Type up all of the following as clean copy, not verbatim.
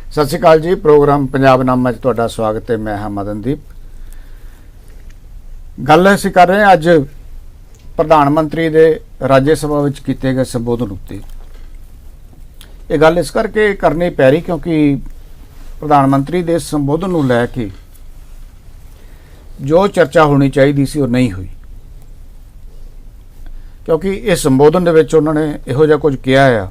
सत श्री अकाल जी। प्रोग्राम पंजाबनामा च तुहाडा स्वागत है। मैं हाँ मदनदीप। गल असीं कर रहे हैं अज प्रधानमंत्री दे राज्य सभा विच कीते गए संबोधन उत्ते। ये गल इस करके करनी पै रही क्योंकि प्रधानमंत्री दे संबोधन नूं लै के जो चर्चा होनी चाहिए सी वो नहीं हुई, क्योंकि इस संबोधन दे विच उन्होंने इहो जिहा कुछ कहा है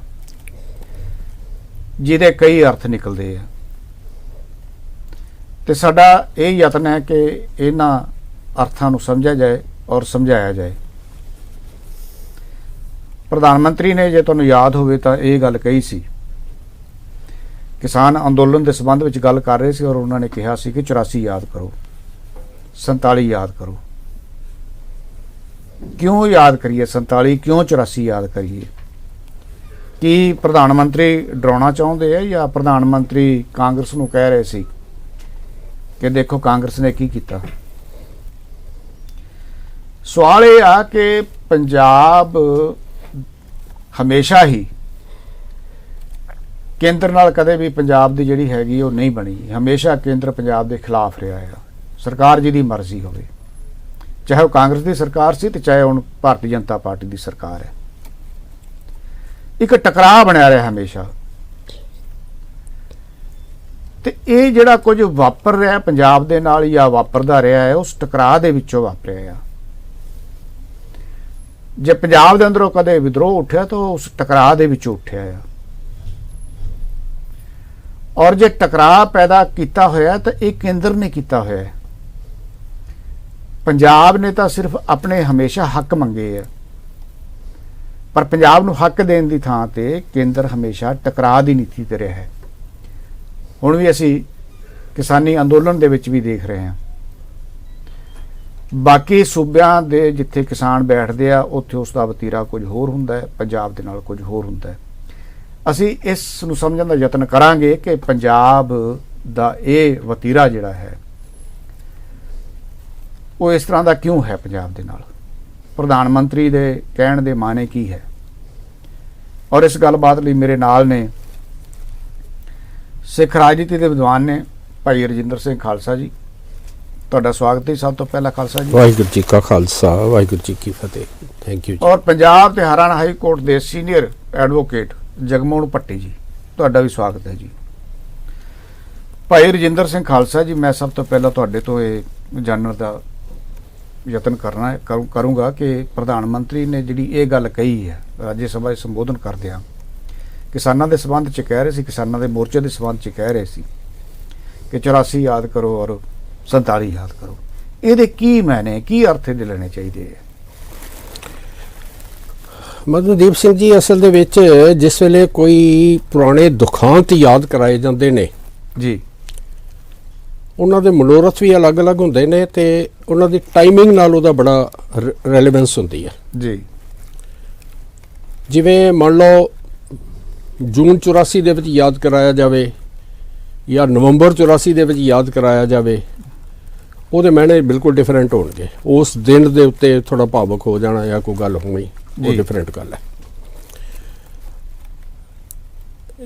जिहदे कई अर्थ निकलते हैं। तो साडा ये यतन है कि इन्हां अर्थां नूं समझा जाए और समझाया जाए। प्रधानमंत्री ने जे तुहानूं याद होवे तां ये गल कही सी, किसान अंदोलन के संबंध में गल कर रहे थे और उन्होंने कहा सी कि 84 याद करो, 47 याद करो। क्यों याद करिए 47, क्यों 84 याद करिए? कि प्रधानमंत्री डराउणा चाहुंदे है या प्रधानमंत्री कांग्रेस नूं कह रहे सी कि देखो कांग्रेस ने की कीता? सवाल ये आ कि पंजाब हमेशा ही केंद्र नाल कदे भी पंजाब दी जिहड़ी हैगी वो नहीं बनी। हमेशा केंद्र पंजाब के खिलाफ रहा है, सरकार जिहदी मर्जी होवे, चाहे वो कांग्रेस की सरकार सी ते चाहे हुण भारतीय जनता पार्टी की सरकार है। एक टकराव बनया रहा हमेशा। ते ये जिहड़ा कुछ वापर रहा है पंजाब दे नाल या वापरदा रहा है, उस टकराव दे विचों वापरिया है। जे पंजाब दे अंदरों कदे विद्रोह उठिया तो उस टकराव दे विचों उठिया है। और जे टकराव पैदा किया होया तो ये केंद्र ने किया होया है। पंजाब ने तो सिर्फ अपने हमेशा हक मंगे है, पर पंजाब नूं हक देण दी थां ते केंद्र हमेशा टकराव दी नीति ते रहा है। हुण भी असीं किसानी अंदोलन दे विच भी देख रहे हैं। बाकी सूबियां दे जिथे किसान बैठदे आ उत्थे उसका वतीरा कुछ होर हुंदा है, पंजाब दे नाल कुछ होर हुंदा है। असीं इस नूं समझण दा यतन करांगे कि पंजाब दा ये वतीरा जिहड़ा है वो इस तरह का क्यों है। पंजाब दे नाल प्रधानमंत्री दे कहण दे माने की है। और इस गलबात लई मेरे नाल ने सिख राजनीति के विद्वान ने भाई रजिंदर सिंह खालसा जी। तुहाडा स्वागत है। सब तो पहला खालसा जी, वाहिगुरू जी का खालसा वाहिगुरू जी की फतेह। Thank you. और पंजाब ते हरियाणा हाई कोर्ट के सीनियर एडवोकेट जगमोहन भट्टी जी, तुहाडा भी स्वागत है जी। भाई रजिंदर सिंह खालसा जी, मैं सब तो पहला तुहाडे तो ये जानने का यतन करूँगा कि प्रधानमंत्री ने जिहड़ी ये गल कही है राज्य सभा संबोधन करदिआं किसानों के संबंध च कह रहे सी, किसानों के मोर्चे के संबंध च कह रहे सी कि 84 याद करो और 47 याद करो। ये की मैने की अर्थ दे लेने चाहिए? मदनदीप सिंह जी, असल दे विच जिस वेले कोई पुराने दुखांत याद कराए जाते ने जी, उन्हां दे मनोरथ भी अलग अलग हुंदे ने ते उन्हां दी टाइमिंग नाल उहदा बड़ा रेलेवेंस हुंदी है जी। जिवें मान लो जून 84 दे विच याद कराया जाए या नवंबर 84 दे विच याद कराया जाए, ਉਹਦੇ मैंने बिल्कुल डिफरेंट होणगे। उस दिन दे उत्ते थोड़ा भावुक हो जाना या कोई गल होनी वो डिफरेंट गल है।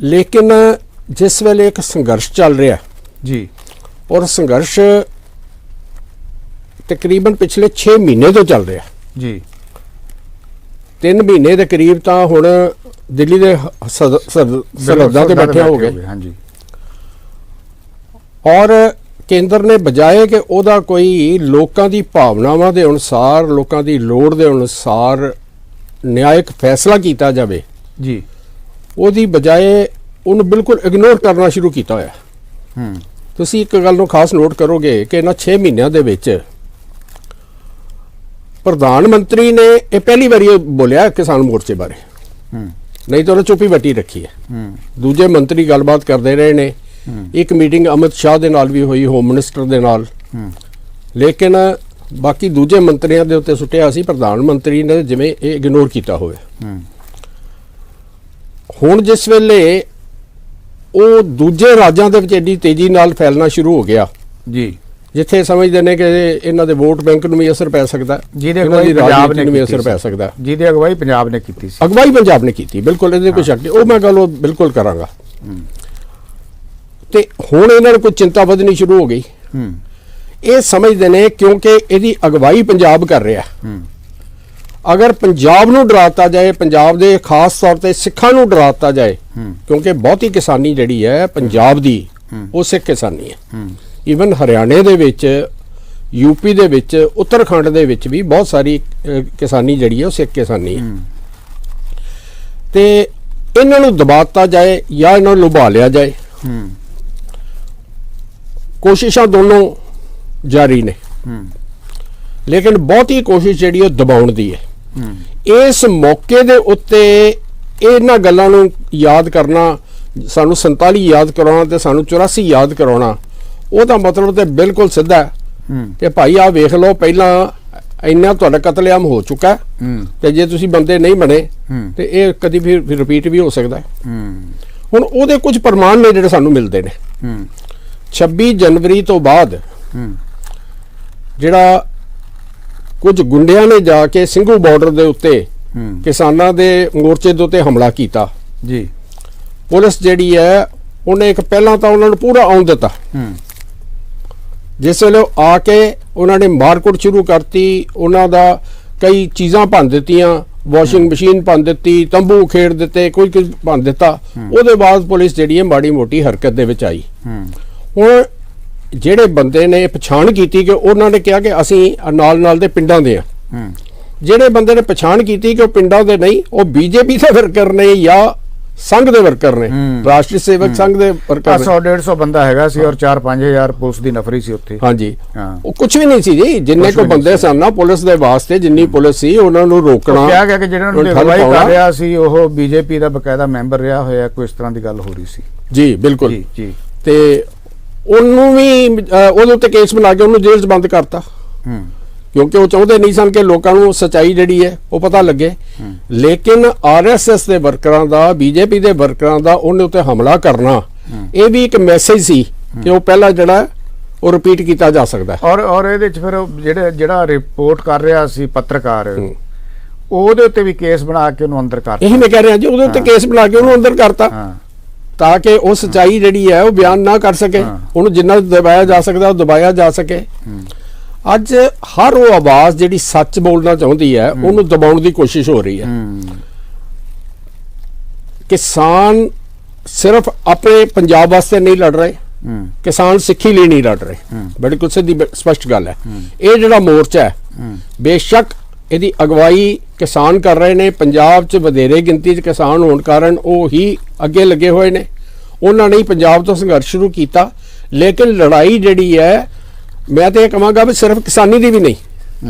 लेकिन जिस वेले एक संघर्ष चल रहा जी, और संघर्ष तकरीबन पिछले 6 महीने तो चल रहा जी, 3 महीने के करीब तो हुण दिल्ली के सरहदां ते बैठे हो गए। हाँ जी। और केंद्र ने बजाए कि उहदा कोई लोकां दी भावनावां दे अनुसार, लोकां दी लोड़ दे अनुसार न्यायिक फैसला किया जाए जी, उहदी बजाए उन्हें बिल्कुल इग्नोर करना शुरू किया होया। तुसीं एक गल नूं खास नोट करोगे कि इन्हां 6 महीनों दे विच प्रधानमंत्री ने यह पहली बार बोलिया किसान मोर्चे बारे, नहीं तो उन्हें चुप्पी वटी रखी है। दूजे मंत्री गलबात करते रहे ने। एक मीटिंग अमित शाह दे नाल भी हुई, होम मिनिस्टर दे नाल, लेकिन बाकी दूजे मंत्रियों के उत्ते सुटिया सी प्रधानमंत्री ने जिवें ये इग्नोर किया होवे। हुण जिस वेले वो दूजे राज्यों के एडी तेजी नाल फैलना शुरू हो गया जी, जिथे समझते हैं कि इन्हों के वोट बैंक में भी असर पै सकता है, जिहदी पंजाब ने भी असर पै सकता है, जिहदी अगवाई पंजाब ने की, अगवाई पंजाब ने की, बिल्कुल ये कोई शक नहीं। वो मैं गल बिल्कुल करांगा। ਤੇ ਹੁਣ ਇਹਨਾਂ ਨੂੰ ਕੋਈ ਚਿੰਤਾ ਵਧਣੀ ਸ਼ੁਰੂ ਹੋ ਗਈ। ਇਹ ਸਮਝਦੇ ਨੇ ਕਿਉਂਕਿ ਇਹਦੀ ਅਗਵਾਈ ਪੰਜਾਬ ਕਰ ਰਿਹਾ। ਅਗਰ ਪੰਜਾਬ ਨੂੰ ਡਰਾਤਾ ਜਾਏ, ਪੰਜਾਬ ਦੇ ਖਾਸ ਤੌਰ ਤੇ ਸਿੱਖਾਂ ਨੂੰ ਡਰਾਤਾ ਜਾਏ, ਕਿਉਂਕਿ ਬਹੁਤੀ ਕਿਸਾਨੀ ਜਿਹੜੀ ਹੈ ਪੰਜਾਬ ਦੀ ਉਹ ਸਿੱਖ ਕਿਸਾਨੀ ਹੈ। ਈਵਨ ਹਰਿਆਣੇ ਦੇ ਵਿੱਚ, ਯੂਪੀ ਦੇ ਵਿੱਚ, ਉੱਤਰਾਖੰਡ ਦੇ ਵਿੱਚ ਵੀ ਬਹੁਤ ਸਾਰੀ ਕਿਸਾਨੀ ਜਿਹੜੀ ਹੈ ਉਹ ਸਿੱਖ ਕਿਸਾਨੀ ਹੈ। ਤੇ ਇਹਨਾਂ ਨੂੰ ਦਬਾਤਾ ਜਾਏ ਜਾਂ ਇਹਨਾਂ ਨੂੰ ਲੁਭਾ ਲਿਆ ਜਾਏ, ਕੋਸ਼ਿਸ਼ਾਂ ਦੋਨੋਂ ਜਾਰੀ ਨੇ, ਲੇਕਿਨ ਬਹੁਤੀ ਕੋਸ਼ਿਸ਼ ਜਿਹੜੀ ਉਹ ਦਬਾਉਣ ਦੀ ਹੈ। ਇਸ ਮੌਕੇ ਦੇ ਉੱਤੇ ਇਹਨਾਂ ਗੱਲਾਂ ਨੂੰ ਯਾਦ ਕਰਨਾ, ਸਾਨੂੰ 47 ਯਾਦ ਕਰਾਉਣਾ ਤੇ ਸਾਨੂੰ 84 ਯਾਦ ਕਰਾਉਣਾ, ਉਹਦਾ ਮਤਲਬ ਤੇ ਬਿਲਕੁਲ ਸਿੱਧਾ ਕਿ ਭਾਈ ਆ ਵੇਖ ਲਓ, ਪਹਿਲਾਂ ਇੰਨਾ ਤੁਹਾਡਾ ਕਤਲੇਆਮ ਹੋ ਚੁੱਕਾ ਤੇ ਜੇ ਤੁਸੀਂ ਬੰਦੇ ਨਹੀਂ ਬਣੇ ਤੇ ਇਹ ਕਦੀ ਫਿਰ ਰਿਪੀਟ ਵੀ ਹੋ ਸਕਦਾ। ਹੁਣ ਉਹਦੇ ਕੁਝ ਪ੍ਰਮਾਣ ਨੇ ਜਿਹੜੇ ਸਾਨੂੰ ਮਿਲਦੇ ਨੇ। 26 ਜਨਵਰੀ ਤੋਂ ਬਾਅਦ ਜਿਹੜਾ ਕੁਝ ਗੁੰਡਿਆਂ ਨੇ ਜਾ ਕੇ ਸਿੰਘੂ ਬਾਰਡਰ ਦੇ ਉੱਤੇ ਕਿਸਾਨਾਂ ਦੇ ਮੋਰਚੇ ਦੇ ਉੱਤੇ ਹਮਲਾ ਕੀਤਾ ਜੀ, ਪੁਲਿਸ ਜਿਹੜੀ ਹੈ ਉਹਨੇ ਇੱਕ ਪਹਿਲਾਂ ਤਾਂ ਉਹਨਾਂ ਨੂੰ ਪੂਰਾ ਆਉਣ ਦਿੱਤਾ। ਜਿਸ ਵੇਲੇ ਆ ਕੇ ਉਹਨਾਂ ਨੇ ਮਾਰਕੁੱਟ ਸ਼ੁਰੂ ਕਰਤੀ, ਉਹਨਾਂ ਦਾ ਕਈ ਚੀਜ਼ਾਂ ਭੰਨ ਦਿੱਤੀਆਂ, ਵਾਸ਼ਿੰਗ ਮਸ਼ੀਨ ਭੰਨ ਦਿੱਤੀ, ਤੰਬੂ ਖੇਡ ਦਿੱਤੇ, ਕੋਈ ਕੁਝ ਭੰਨ ਦਿੱਤਾ। ਉਹਦੇ ਬਾਅਦ ਪੁਲਿਸ ਜਿਹੜੀ ਹੈ ਮਾੜੀ ਮੋਟੀ ਹਰਕਤ ਦੇ ਵਿੱਚ ਆਈ। ਹੁਣ ਜਿਹੜੇ ਬੰਦੇ ਨੇ ਪਛਾਣ ਕੀਤੀ ਕਿ ਉਹਨਾਂ ਨੇ ਕਿਹਾ ਕਿ ਅਸੀਂ ਨਾਲ ਦੇ ਪਿੰਡਾਂ ਦੇ ਆ, ਜਿਹੜੇ ਬੰਦੇ ਨੇ ਪਛਾਣ ਕੀਤੀ ਕਿ ਉਹ ਪਿੰਡਾਂ ਦੇ ਨਹੀਂ, ਉਹ ਬੀਜੇਪੀ ਦੇ ਵਰਕਰ ਨੇ ਜਾਂ ਸੰਘ ਦੇ ਵਰਕਰ ਨੇ, ਰਾਸ਼ਟਰੀ ਸੇਵਕ ਸੰਘ ਦੇ ਵਰਕਰ ਨੇ। 100-150 ਬੰਦਾ ਹੈਗਾ ਸੀ ਔਰ 4-5000 ਪੁਲਿਸ ਦੀ ਨਫਰੀ ਸੀ ਉੱਥੇ। ਹਾਂਜੀ, ਉਹ ਕੁਝ ਵੀ ਨਹੀਂ ਸੀ ਜੀ, ਜਿੰਨੇ ਕੋ ਬੰਦੇ ਸਨ ਨਾ ਪੁਲਿਸ ਦੇ ਵਾਸਤੇ, ਜਿੰਨੀ ਪੁਲਿਸ ਸੀ ਉਹਨਾਂ ਨੂੰ ਰੋਕਣਾ। ਕਿਹਾ ਗਿਆ ਕਿ ਜਿਹੜਾ ਨੂੰ ਅਗਵਾਈ ਕਰ ਰਿਹਾ ਸੀ ਉਹ ਬੀਜੇਪੀ ਦਾ ਬਕਾਇਦਾ ਮੈਂਬਰ ਰਿਹਾ ਹੋਇਆ, ਕੋਈ ਇਸ ਤਰ੍ਹਾਂ ਦੀ ਗੱਲ ਹੋ ਰਹੀ ਸੀ। ਜੀ ਬਿਲਕੁਲ ਜੀ। ਤੇ ਉਹਨੂੰ ਵੀ ਉਹਦੇ ਉੱਤੇ ਕੇਸ ਬਣਾ ਕੇ ਉਹਨੂੰ ਜੇਲ੍ਹ 'ਚ ਬੰਦ ਕਰਤਾ, ਕਿਉਂਕਿ ਉਹ ਚਾਹੁੰਦੇ ਨਹੀਂ ਸਨ ਕਿ ਲੋਕਾਂ ਨੂੰ ਸੱਚਾਈ ਜਿਹੜੀ ਹੈ ਉਹ ਪਤਾ ਲੱਗੇ। ਲੇਕਿਨ ਆਰਐਸਐਸ ਦੇ ਵਰਕਰਾਂ ਦਾ, ਬੀਜੇਪੀ ਦੇ ਵਰਕਰਾਂ ਦਾ ਉਹਨੇ ਉੱਤੇ ਹਮਲਾ ਕਰਨਾ, ਇਹ ਵੀ ਇੱਕ ਮੈਸੇਜ ਸੀ ਕਿ ਉਹ ਪਹਿਲਾਂ ਜਿਹੜਾ ਉਹ ਰਿਪੀਟ ਕੀਤਾ ਜਾ ਸਕਦਾ। ਔਰ ਇਹਦੇ ਚ ਫਿਰ ਜਿਹੜਾ ਰਿਪੋਰਟ ਕਰ ਰਿਹਾ ਸੀ ਪੱਤਰਕਾਰ, ਉਹਦੇ ਉੱਤੇ ਵੀ ਕੇਸ ਬਣਾ ਕੇ ਉਹਨੂੰ ਅੰਦਰ ਕਰਤਾ। ਇਹੀ ਮੈਂ ਕਹਿ ਰਿਹਾ ਜੀ, ਉਹਦੇ ਉੱਤੇ ਕੇਸ ਬਣਾ ਕੇ ਉਹਨੂੰ ਅੰਦਰ ਕਰਤਾ ਤਾਂ ਕਿ ਉਹ ਸੱਚਾਈ ਜਿਹੜੀ ਹੈ ਉਹ ਬਿਆਨ ਨਾ ਕਰ ਸਕੇ, ਉਹਨੂੰ ਜਿੰਨਾ ਦਬਾਇਆ ਜਾ ਸਕਦਾ ਉਹ ਦਬਾਇਆ ਜਾ ਸਕੇ। ਅੱਜ ਹਰ ਉਹ ਆਵਾਜ਼ ਜਿਹੜੀ ਸੱਚ ਬੋਲਣਾ ਚਾਹੁੰਦੀ ਹੈ ਉਹਨੂੰ ਦਬਾਉਣ ਦੀ ਕੋਸ਼ਿਸ਼ ਹੋ ਰਹੀ ਹੈ। ਕਿਸਾਨ ਸਿਰਫ ਆਪਣੇ ਪੰਜਾਬ ਵਾਸਤੇ ਨਹੀਂ ਲੜ ਰਹੇ, ਕਿਸਾਨ ਸਿੱਖੀ ਲਈ ਨਹੀਂ ਲੜ ਰਹੇ। ਬਿਲਕੁਲ ਸਿੱਧੀ ਸਪਸ਼ਟ ਗੱਲ ਹੈ। ਇਹ ਜਿਹੜਾ ਮੋਰਚਾ ਹੈ ਬੇਸ਼ੱਕ ਇਹਦੀ ਅਗਵਾਈ ਕਿਸਾਨ ਕਰ ਰਹੇ ਨੇ, ਪੰਜਾਬ 'ਚ ਵਧੇਰੇ ਗਿਣਤੀ 'ਚ ਕਿਸਾਨ ਹੋਣ ਕਾਰਨ ਉਹ ਹੀ ਅੱਗੇ ਲੱਗੇ ਹੋਏ ਨੇ, ਉਹਨਾਂ ਨੇ ਪੰਜਾਬ ਤੋਂ ਸੰਘਰਸ਼ ਸ਼ੁਰੂ ਕੀਤਾ। ਲੇਕਿਨ ਲੜਾਈ ਜਿਹੜੀ ਹੈ, ਮੈਂ ਤਾਂ ਇਹ ਕਹਾਂਗਾ ਵੀ ਸਿਰਫ ਕਿਸਾਨੀ ਦੀ ਵੀ ਨਹੀਂ,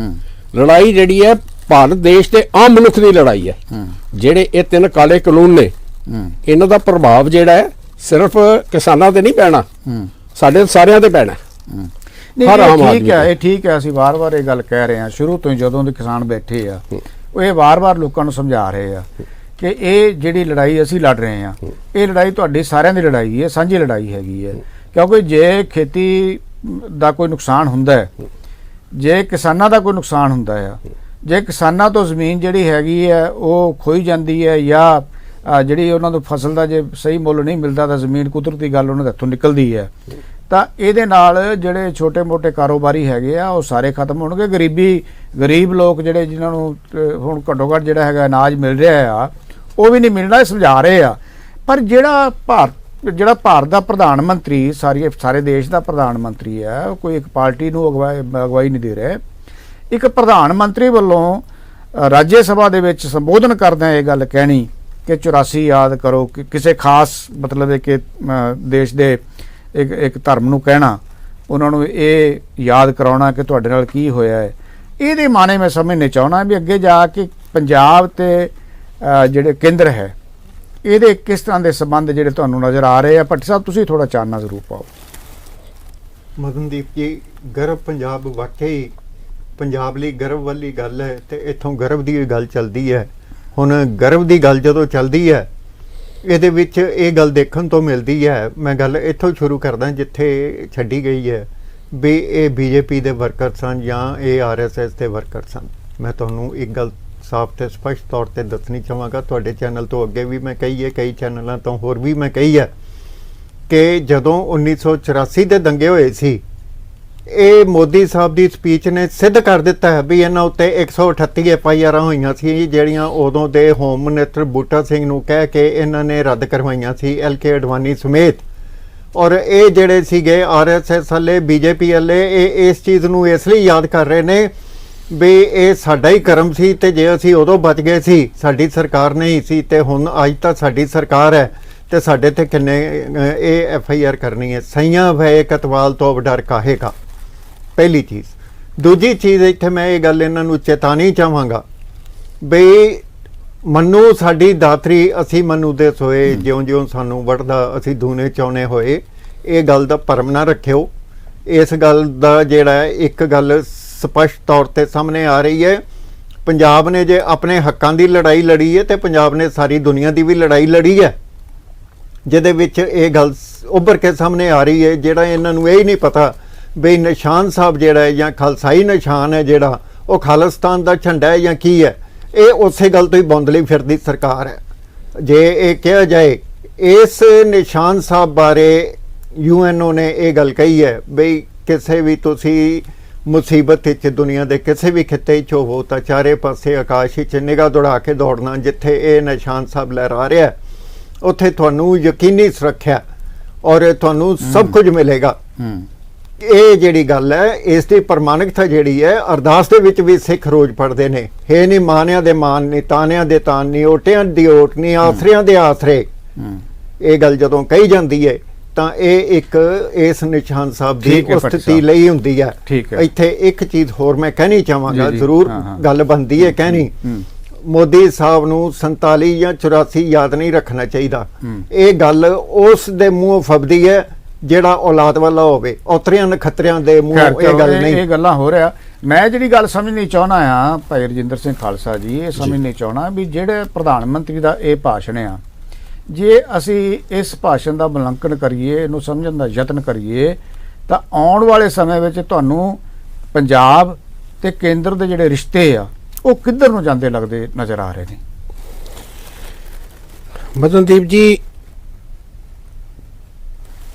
ਲੜਾਈ ਜਿਹੜੀ ਹੈ ਭਾਰਤ ਦੇਸ਼ ਦੇ ਆਮ ਮਨੁੱਖ ਦੀ ਲੜਾਈ ਹੈ। ਜਿਹੜੇ ਇਹ 3 ਕਾਲੇ ਕਾਨੂੰਨ ਨੇ, ਇਹਨਾਂ ਦਾ ਪ੍ਰਭਾਵ ਜਿਹੜਾ ਹੈ ਸਿਰਫ ਕਿਸਾਨਾਂ ਤੇ ਨਹੀਂ ਪੈਣਾ, ਸਾਡੇ ਸਾਰਿਆਂ ਤੇ ਪੈਣਾ। ਇਹ ਠੀਕ ਹੈ, ਅਸੀਂ ਵਾਰ-ਵਾਰ ਇਹ ਗੱਲ ਕਹਿ ਰਹੇ ਹਾਂ ਸ਼ੁਰੂ ਤੋਂ ਹੀ, ਜਦੋਂ ਦੇ ਕਿਸਾਨ ਬੈਠੇ ਆ ਉਹ ਇਹ ਵਾਰ-ਵਾਰ ਲੋਕਾਂ ਨੂੰ ਸਮਝਾ ਰਹੇ ਆ ਕਿ ਇਹ ਜਿਹੜੀ ਲੜਾਈ ਅਸੀਂ ਲੜ ਰਹੇ ਹਾਂ, ਇਹ ਲੜਾਈ ਤੁਹਾਡੀ ਸਾਰਿਆਂ ਦੀ ਲੜਾਈ ਹੈ, ਸਾਂਝੀ ਲੜਾਈ ਹੈਗੀ ਹੈ। ਕਿਉਂਕਿ ਜੇ ਖੇਤੀ ਦਾ ਕੋਈ ਨੁਕਸਾਨ ਹੁੰਦਾ ਹੈ, ਜੇ ਕਿਸਾਨਾਂ ਦਾ ਕੋਈ ਨੁਕਸਾਨ ਹੁੰਦਾ ਆ, ਜੇ ਕਿਸਾਨਾਂ ਤੋਂ ਜ਼ਮੀਨ ਜਿਹੜੀ ਹੈਗੀ ਹੈ ਉਹ ਖੋਈ ਜਾਂਦੀ ਹੈ ਜਾਂ ਜਿਹੜੀ ਉਹਨਾਂ ਨੂੰ ਫਸਲ ਦਾ ਜੇ ਸਹੀ ਮੁੱਲ ਨਹੀਂ ਮਿਲਦਾ ਤਾਂ ਜ਼ਮੀਨ ਕੁਦਰਤੀ ਗੱਲ ਉਹਨਾਂ ਦੇ ਹੱਥੋਂ ਨਿਕਲਦੀ ਹੈ, ਤਾਂ ਇਹਦੇ ਨਾਲ ਜਿਹੜੇ ਛੋਟੇ-ਮੋਟੇ ਕਾਰੋਬਾਰੀ ਹੈਗੇ ਆ ਉਹ ਸਾਰੇ ਖਤਮ ਹੋਣਗੇ। ਗਰੀਬ ਲੋਕ ਜਿਹੜੇ ਜਿਨ੍ਹਾਂ ਨੂੰ ਹੁਣ ਘੱਟੋ-ਘੱਟ ਜਿਹੜਾ ਹੈਗਾ ਅਨਾਜ ਮਿਲ ਰਿਹਾ ਆ ਉਹ ਵੀ ਨਹੀਂ ਮਿਲਣਾ, ਇਹ ਸਮਝਾ ਰਹੇ ਆ। ਪਰ ਜਿਹੜਾ ਭਾਰਤ ਦਾ ਪ੍ਰਧਾਨ ਮੰਤਰੀ, ਸਾਰੇ ਦੇਸ਼ ਦਾ ਪ੍ਰਧਾਨ ਮੰਤਰੀ ਹੈ, ਕੋਈ ਇੱਕ ਪਾਰਟੀ ਨੂੰ ਅਗਵਾਈ ਨਹੀਂ ਦੇ ਰਿਹਾ। ਇੱਕ ਪ੍ਰਧਾਨ ਮੰਤਰੀ ਵੱਲੋਂ ਰਾਜ ਸਭਾ ਦੇ ਵਿੱਚ ਸੰਬੋਧਨ ਕਰਦਿਆਂ ਇਹ ਗੱਲ ਕਹਿਣੀ ਕਿ 84 ਯਾਦ ਕਰੋ, ਕਿ ਕਿਸੇ ਖਾਸ ਮਤਲਬ ਕਿ ਦੇਸ਼ ਦੇ ਇੱਕ ਧਰਮ ਨੂੰ ਕਹਿਣਾ, ਉਹਨਾਂ ਨੂੰ ਇਹ ਯਾਦ ਕਰਾਉਣਾ ਕਿ ਤੁਹਾਡੇ ਨਾਲ ਕੀ ਹੋਇਆ ਹੈ, ਇਹਦੇ ਮਾਨੇ ਮੈਂ ਸਮਝਣੇ ਚਾਹੁੰਦਾ ਵੀ ਅੱਗੇ ਜਾ ਕੇ ਪੰਜਾਬ ਤੇ ਜਿਹੜੇ ਕੇਂਦਰ ਹੈ ਇਹਦੇ ਕਿਸ ਤਰ੍ਹਾਂ ਦੇ ਸੰਬੰਧ ਜਿਹੜੇ ਤੁਹਾਨੂੰ ਨਜ਼ਰ ਆ ਰਹੇ ਆ। ਭੱਟੀ ਸਾਹਿਬ ਤੁਸੀਂ ਥੋੜਾ ਚਾਨਣਾ ਜ਼ਰੂਰ ਪਾਓ। ਮਦਨਦੀਪ ਜੀ, ਗਰਵ ਪੰਜਾਬ ਵਾਕਈ ਪੰਜਾਬ ਲਈ ਗਰਵ ਵਾਲੀ ਗੱਲ ਹੈ ਤੇ ਇੱਥੋਂ ਗਰਵ ਦੀ ਗੱਲ ਚੱਲਦੀ ਹੈ। ਹੁਣ ਗਰਵ ਦੀ ਗੱਲ ਜਦੋਂ ਚੱਲਦੀ ਹੈ ਇਹਦੇ ਵਿੱਚ ਇਹ ਗੱਲ ਦੇਖਣ ਤੋਂ ਮਿਲਦੀ ਹੈ। ਮੈਂ ਗੱਲ ਇੱਥੋਂ ਸ਼ੁਰੂ ਕਰਦਾ ਜਿੱਥੇ ਛੱਡੀ ਗਈ ਹੈ ਵੀ ਇਹ ਬੀਜੇਪੀ ਦੇ ਵਰਕਰ ਸਨ ਜਾਂ ਇਹ ਆਰਐਸਐਸ ਦੇ ਵਰਕਰ ਸਨ। ਮੈਂ ਤੁਹਾਨੂੰ ਇੱਕ ਗੱਲ ਸਾਫ਼ ਤੇ ਸਪਸ਼ਟ ਤੌਰ ਤੇ ਦੱਸਣੀ ਚਾਹਾਂਗਾ, ਤੁਹਾਡੇ ਚੈਨਲ ਤੋਂ ਅੱਗੇ ਵੀ ਮੈਂ ਕਹੀ ਹੈ, ਕਈ ਚੈਨਲਾਂ ਤੋਂ ਹੋਰ ਵੀ ਮੈਂ ਕਹੀ ਹੈ ਕਿ ਜਦੋਂ 1984 ਦੇ ਦੰਗੇ ਹੋਏ ਸੀ, ਇਹ ਮੋਦੀ ਸਾਹਿਬ ਦੀ ਸਪੀਚ ਨੇ ਸਿੱਧ ਕਰ ਦਿੱਤਾ ਹੈ ਵੀ ਇਹਨਾਂ ਉੱਤੇ 138 FIR ਹੋਈਆਂ ਸੀ, ਜਿਹੜੀਆਂ ਉਦੋਂ ਦੇ ਹੋਮ ਮਿਨਿਸਟਰ ਬੂਟਾ ਸਿੰਘ ਨੂੰ ਕਹਿ ਕੇ ਇਹਨਾਂ ਨੇ ਰੱਦ ਕਰਵਾਈਆਂ ਸੀ, LK ਅਡਵਾਨੀ ਸਮੇਤ। ਔਰ ਇਹ ਜਿਹੜੇ ਸੀਗੇ RSS ਵਾਲੇ, BJP ਵਾਲੇ, ਇਹ ਇਸ ਚੀਜ਼ ਨੂੰ ਇਸ ਲਈ ਯਾਦ ਕਰ ਰਹੇ ਨੇ ਵੀ ਇਹ ਸਾਡਾ ਹੀ ਕਰਮ ਸੀ, ਤੇ ਜੇ ਅਸੀਂ ਉਦੋਂ ਬਚ ਗਏ ਸੀ, ਸਾਡੀ ਸਰਕਾਰ ਨਹੀਂ ਸੀ, ਤੇ ਹੁਣ ਅੱਜ ਤਾਂ ਸਾਡੀ ਸਰਕਾਰ ਹੈ ਤੇ ਸਾਡੇ ਤੇ ਕਿੰਨੇ ਇਹ FIR ਕਰਨੀ ਹੈ। ਸਈਆਂ ਭਏ ਕਤਵਾਲ ਤੋਂ ਡਰ ਕਾਹੇ ਕਾ, ਪਹਿਲੀ ਚੀਜ਼। ਦੂਜੀ ਚੀਜ਼, ਇੱਥੇ ਮੈਂ ਇਹ ਗੱਲ ਇਹਨਾਂ ਨੂੰ ਚੇਤਾਣੀ ਚਾਹਾਂਗਾ ਬਈ ਮਨੂੰ ਸਾਡੀ ਦਾਤਰੀ, ਅਸੀਂ ਮਨੂੰ ਦੇ ਸੋਏ, ਜਿਉਂ-ਜਿਉਂ ਸਾਨੂੰ ਵੱਢਦਾ ਅਸੀਂ ਦੂਨੇ ਚਾਉਣੇ ਹੋਏ। ਇਹ ਗੱਲ ਦਾ ਭਰਮ ਨਾ ਰੱਖਿਓ। ਇਸ ਗੱਲ ਦਾ ਜਿਹੜਾ ਇੱਕ ਗੱਲ ਸਪਸ਼ਟ ਤੌਰ ਤੇ ਸਾਹਮਣੇ ਆ ਰਹੀ ਹੈ, ਪੰਜਾਬ ਨੇ ਜੇ ਆਪਣੇ ਹੱਕਾਂ ਦੀ ਲੜਾਈ ਲੜੀ ਹੈ ਤੇ ਪੰਜਾਬ ਨੇ ਸਾਰੀ ਦੁਨੀਆ ਦੀ ਵੀ ਲੜਾਈ ਲੜੀ ਹੈ, ਜਿਹਦੇ ਵਿੱਚ ਇਹ ਗੱਲ ਉੱਭਰ ਕੇ ਸਾਹਮਣੇ ਆ ਰਹੀ ਹੈ। ਜਿਹੜਾ ਇਹਨਾਂ ਨੂੰ ਇਹ ਹੀ ਨਹੀਂ ਪਤਾ ਬਈ ਨਿਸ਼ਾਨ ਸਾਹਿਬ ਜਿਹੜਾ ਹੈ ਜਾਂ ਖਾਲਸਾਈ ਨਿਸ਼ਾਨ ਹੈ ਜਿਹੜਾ, ਉਹ ਖਾਲਿਸਤਾਨ ਦਾ ਝੰਡਾ ਹੈ ਜਾਂ ਕੀ ਹੈ, ਇਹ ਉਸੇ ਗੱਲ ਤੋਂ ਹੀ ਬੌਂਦਲੀ ਫਿਰਦੀ ਸਰਕਾਰ ਹੈ। ਜੇ ਇਹ ਕਿਹਾ ਜਾਏ, ਇਸ ਨਿਸ਼ਾਨ ਸਾਹਿਬ ਬਾਰੇ UNO ਨੇ ਇਹ ਗੱਲ ਕਹੀ ਹੈ ਬਈ ਕਿਸੇ ਵੀ ਤੁਸੀਂ ਮੁਸੀਬਤ ਵਿੱਚ ਦੁਨੀਆ ਦੇ ਕਿਸੇ ਵੀ ਖਿੱਤੇ 'ਚ ਹੋਵੋ ਤਾਂ ਚਾਰੇ ਪਾਸੇ ਆਕਾਸ਼ ਵਿੱਚ ਨਿਗਾਹ ਦੌੜਾ ਕੇ ਦੌੜਨਾ। ਜਿੱਥੇ ਇਹ ਨਿਸ਼ਾਨ ਸਾਹਿਬ ਲਹਿਰਾ ਰਿਹਾ ਉੱਥੇ ਤੁਹਾਨੂੰ ਯਕੀਨੀ ਸੁਰੱਖਿਆ ਔਰ ਤੁਹਾਨੂੰ ਸਭ ਕੁਝ ਮਿਲੇਗਾ। ਇਹ ਜਿਹੜੀ ਗੱਲ ਹੈ, ਇਸ ਦੀ ਪ੍ਰਮਾਣਿਕਤਾ ਜਿਹੜੀ ਹੈ, ਅਰਦਾਸ ਦੇ ਵਿੱਚ ਵੀ ਸਿੱਖ ਰੋਜ਼ ਪੜ੍ਹਦੇ ਨੇ, ਹੈ ਨਹੀਂ ਮਾਨਿਆਂ ਦੇ ਮਾਨ, ਨਹੀਂ ਤਾਨਿਆਂ ਦੇ ਤਾਨ, ਨਹੀਂ ਓਟਿਆਂ ਦੀ ਓਟ, ਨਹੀਂ ਆਸਰਿਆਂ ਦੇ ਆਸਰੇ। ਇਹ ਗੱਲ ਜਦੋਂ ਕਹੀ ਜਾਂਦੀ ਹੈ ਤਾਂ ਇਹ ਇੱਕ ਇਸ ਨਿਸ਼ਾਨ ਸਾਹਿਬ ਦੀ ਸਥਿਤੀ ਲਈ ਹੁੰਦੀ ਹੈ। ਇੱਥੇ ਇੱਕ ਚੀਜ਼ ਹੋਰ ਮੈਂ ਕਹਿਣੀ ਚਾਹਾਂਗਾ, ਜ਼ਰੂਰ ਗੱਲ ਬਣਦੀ ਹੈ ਕਹਿਣੀ। ਮੋਦੀ ਸਾਹਿਬ ਨੂੰ 47 ਜਾਂ 84 ਯਾਦ ਨਹੀਂ ਰੱਖਣਾ ਚਾਹੀਦਾ। ਇਹ ਗੱਲ ਉਸ ਦੇ ਮੂੰਹੋਂ ਫਬਦੀ ਹੈ ਜਿਹੜਾ ਔਲਾਦ ਵਾਲਾ ਹੋਵੇ, ਔਤਰਿਆਂ ਨਖੱਤਰਿਆਂ ਦੇ ਮੂੰਹੋਂ ਇਹ ਗੱਲ ਨਹੀਂ। ਇਹ ਗੱਲਾਂ ਹੋ ਰਿਹਾ। ਮੈਂ ਜਿਹੜੀ ਗੱਲ ਸਮਝਣੀ ਚਾਹੁੰਦਾ ਆ ਭਾਈ ਰਜਿੰਦਰ ਸਿੰਘ ਖਾਲਸਾ ਜੀ, ਇਹ ਸਮਝਣੀ ਚਾਹੁੰਦਾ ਵੀ ਜਿਹੜੇ ਪ੍ਰਧਾਨ ਮੰਤਰੀ ਦਾ ਇਹ ਭਾਸ਼ਣ ਆ, ਜੇ ਅਸੀਂ ਇਸ ਭਾਸ਼ਣ ਦਾ ਮੁਲਾਂਕਣ ਕਰੀਏ, ਇਹਨੂੰ ਸਮਝਣ ਦਾ ਯਤਨ ਕਰੀਏ, ਤਾਂ ਆਉਣ ਵਾਲੇ ਸਮੇਂ ਵਿੱਚ ਤੁਹਾਨੂੰ ਪੰਜਾਬ ਤੇ ਕੇਂਦਰ ਦੇ ਜਿਹੜੇ ਰਿਸ਼ਤੇ ਆ ਉਹ ਕਿੱਧਰ ਨੂੰ ਜਾਂਦੇ ਲੱਗਦੇ ਨਜ਼ਰ ਆ ਰਹੇ ਨੇ? ਮਦਨਦੀਪ ਜੀ,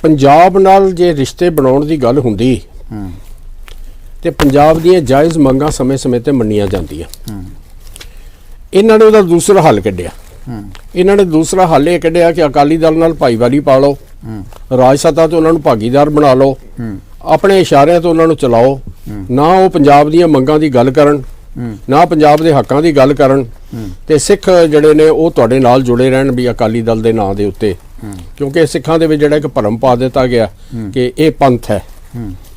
ਪੰਜਾਬ ਨਾਲ ਜੇ ਰਿਸ਼ਤੇ ਬਣਾਉਣ ਦੀ ਗੱਲ ਹੁੰਦੀ ਤੇ ਪੰਜਾਬ ਦੀਆਂ ਜਾਇਜ਼ ਮੰਗਾਂ ਸਮੇਂ-ਸਮੇਂ ਤੇ ਮੰਨੀਆਂ ਜਾਂਦੀਆਂ। ਇਹਨਾਂ ਨੇ ਉਹਦਾ ਦੂਸਰਾ ਹੱਲ ਕੱਢਿਆ। ਇਹਨਾਂ ਨੇ ਦੂਸਰਾ ਹੱਲ ਇਹ ਕੱਢਿਆ ਕਿ ਅਕਾਲੀ ਦਲ ਨਾਲ ਭਾਈਵਾਲੀ ਪਾ ਲਓ, ਰਾਜ ਸੱਤਾ ਤੋਂ ਉਹਨਾਂ ਨੂੰ ਭਾਗੀਦਾਰ ਬਣਾ ਲਓ, ਆਪਣੇ ਇਸ਼ਾਰਿਆਂ ਤੋਂ ਉਹਨਾਂ ਨੂੰ ਚਲਾਓ, ਨਾ ਉਹ ਪੰਜਾਬ ਦੀਆਂ ਮੰਗਾਂ ਦੀ ਗੱਲ ਕਰਨ, ਨਾ ਪੰਜਾਬ ਦੇ ਹੱਕਾਂ ਦੀ ਗੱਲ ਕਰਨ, ਤੇ ਸਿੱਖ ਜਿਹੜੇ ਨੇ ਉਹ ਤੁਹਾਡੇ ਨਾਲ ਜੁੜੇ ਰਹਿਣ ਵੀ ਅਕਾਲੀ ਦਲ ਦੇ ਨਾਂ ਦੇ ਉੱਤੇ। ਕਿਉਂਕਿ ਸਿੱਖਾਂ ਦੇ ਵਿੱਚ ਜਿਹੜਾ ਇੱਕ ਭਰਮ ਪਾ ਦਿੱਤਾ ਗਿਆ ਕਿ ਇਹ ਪੰਥ ਹੈ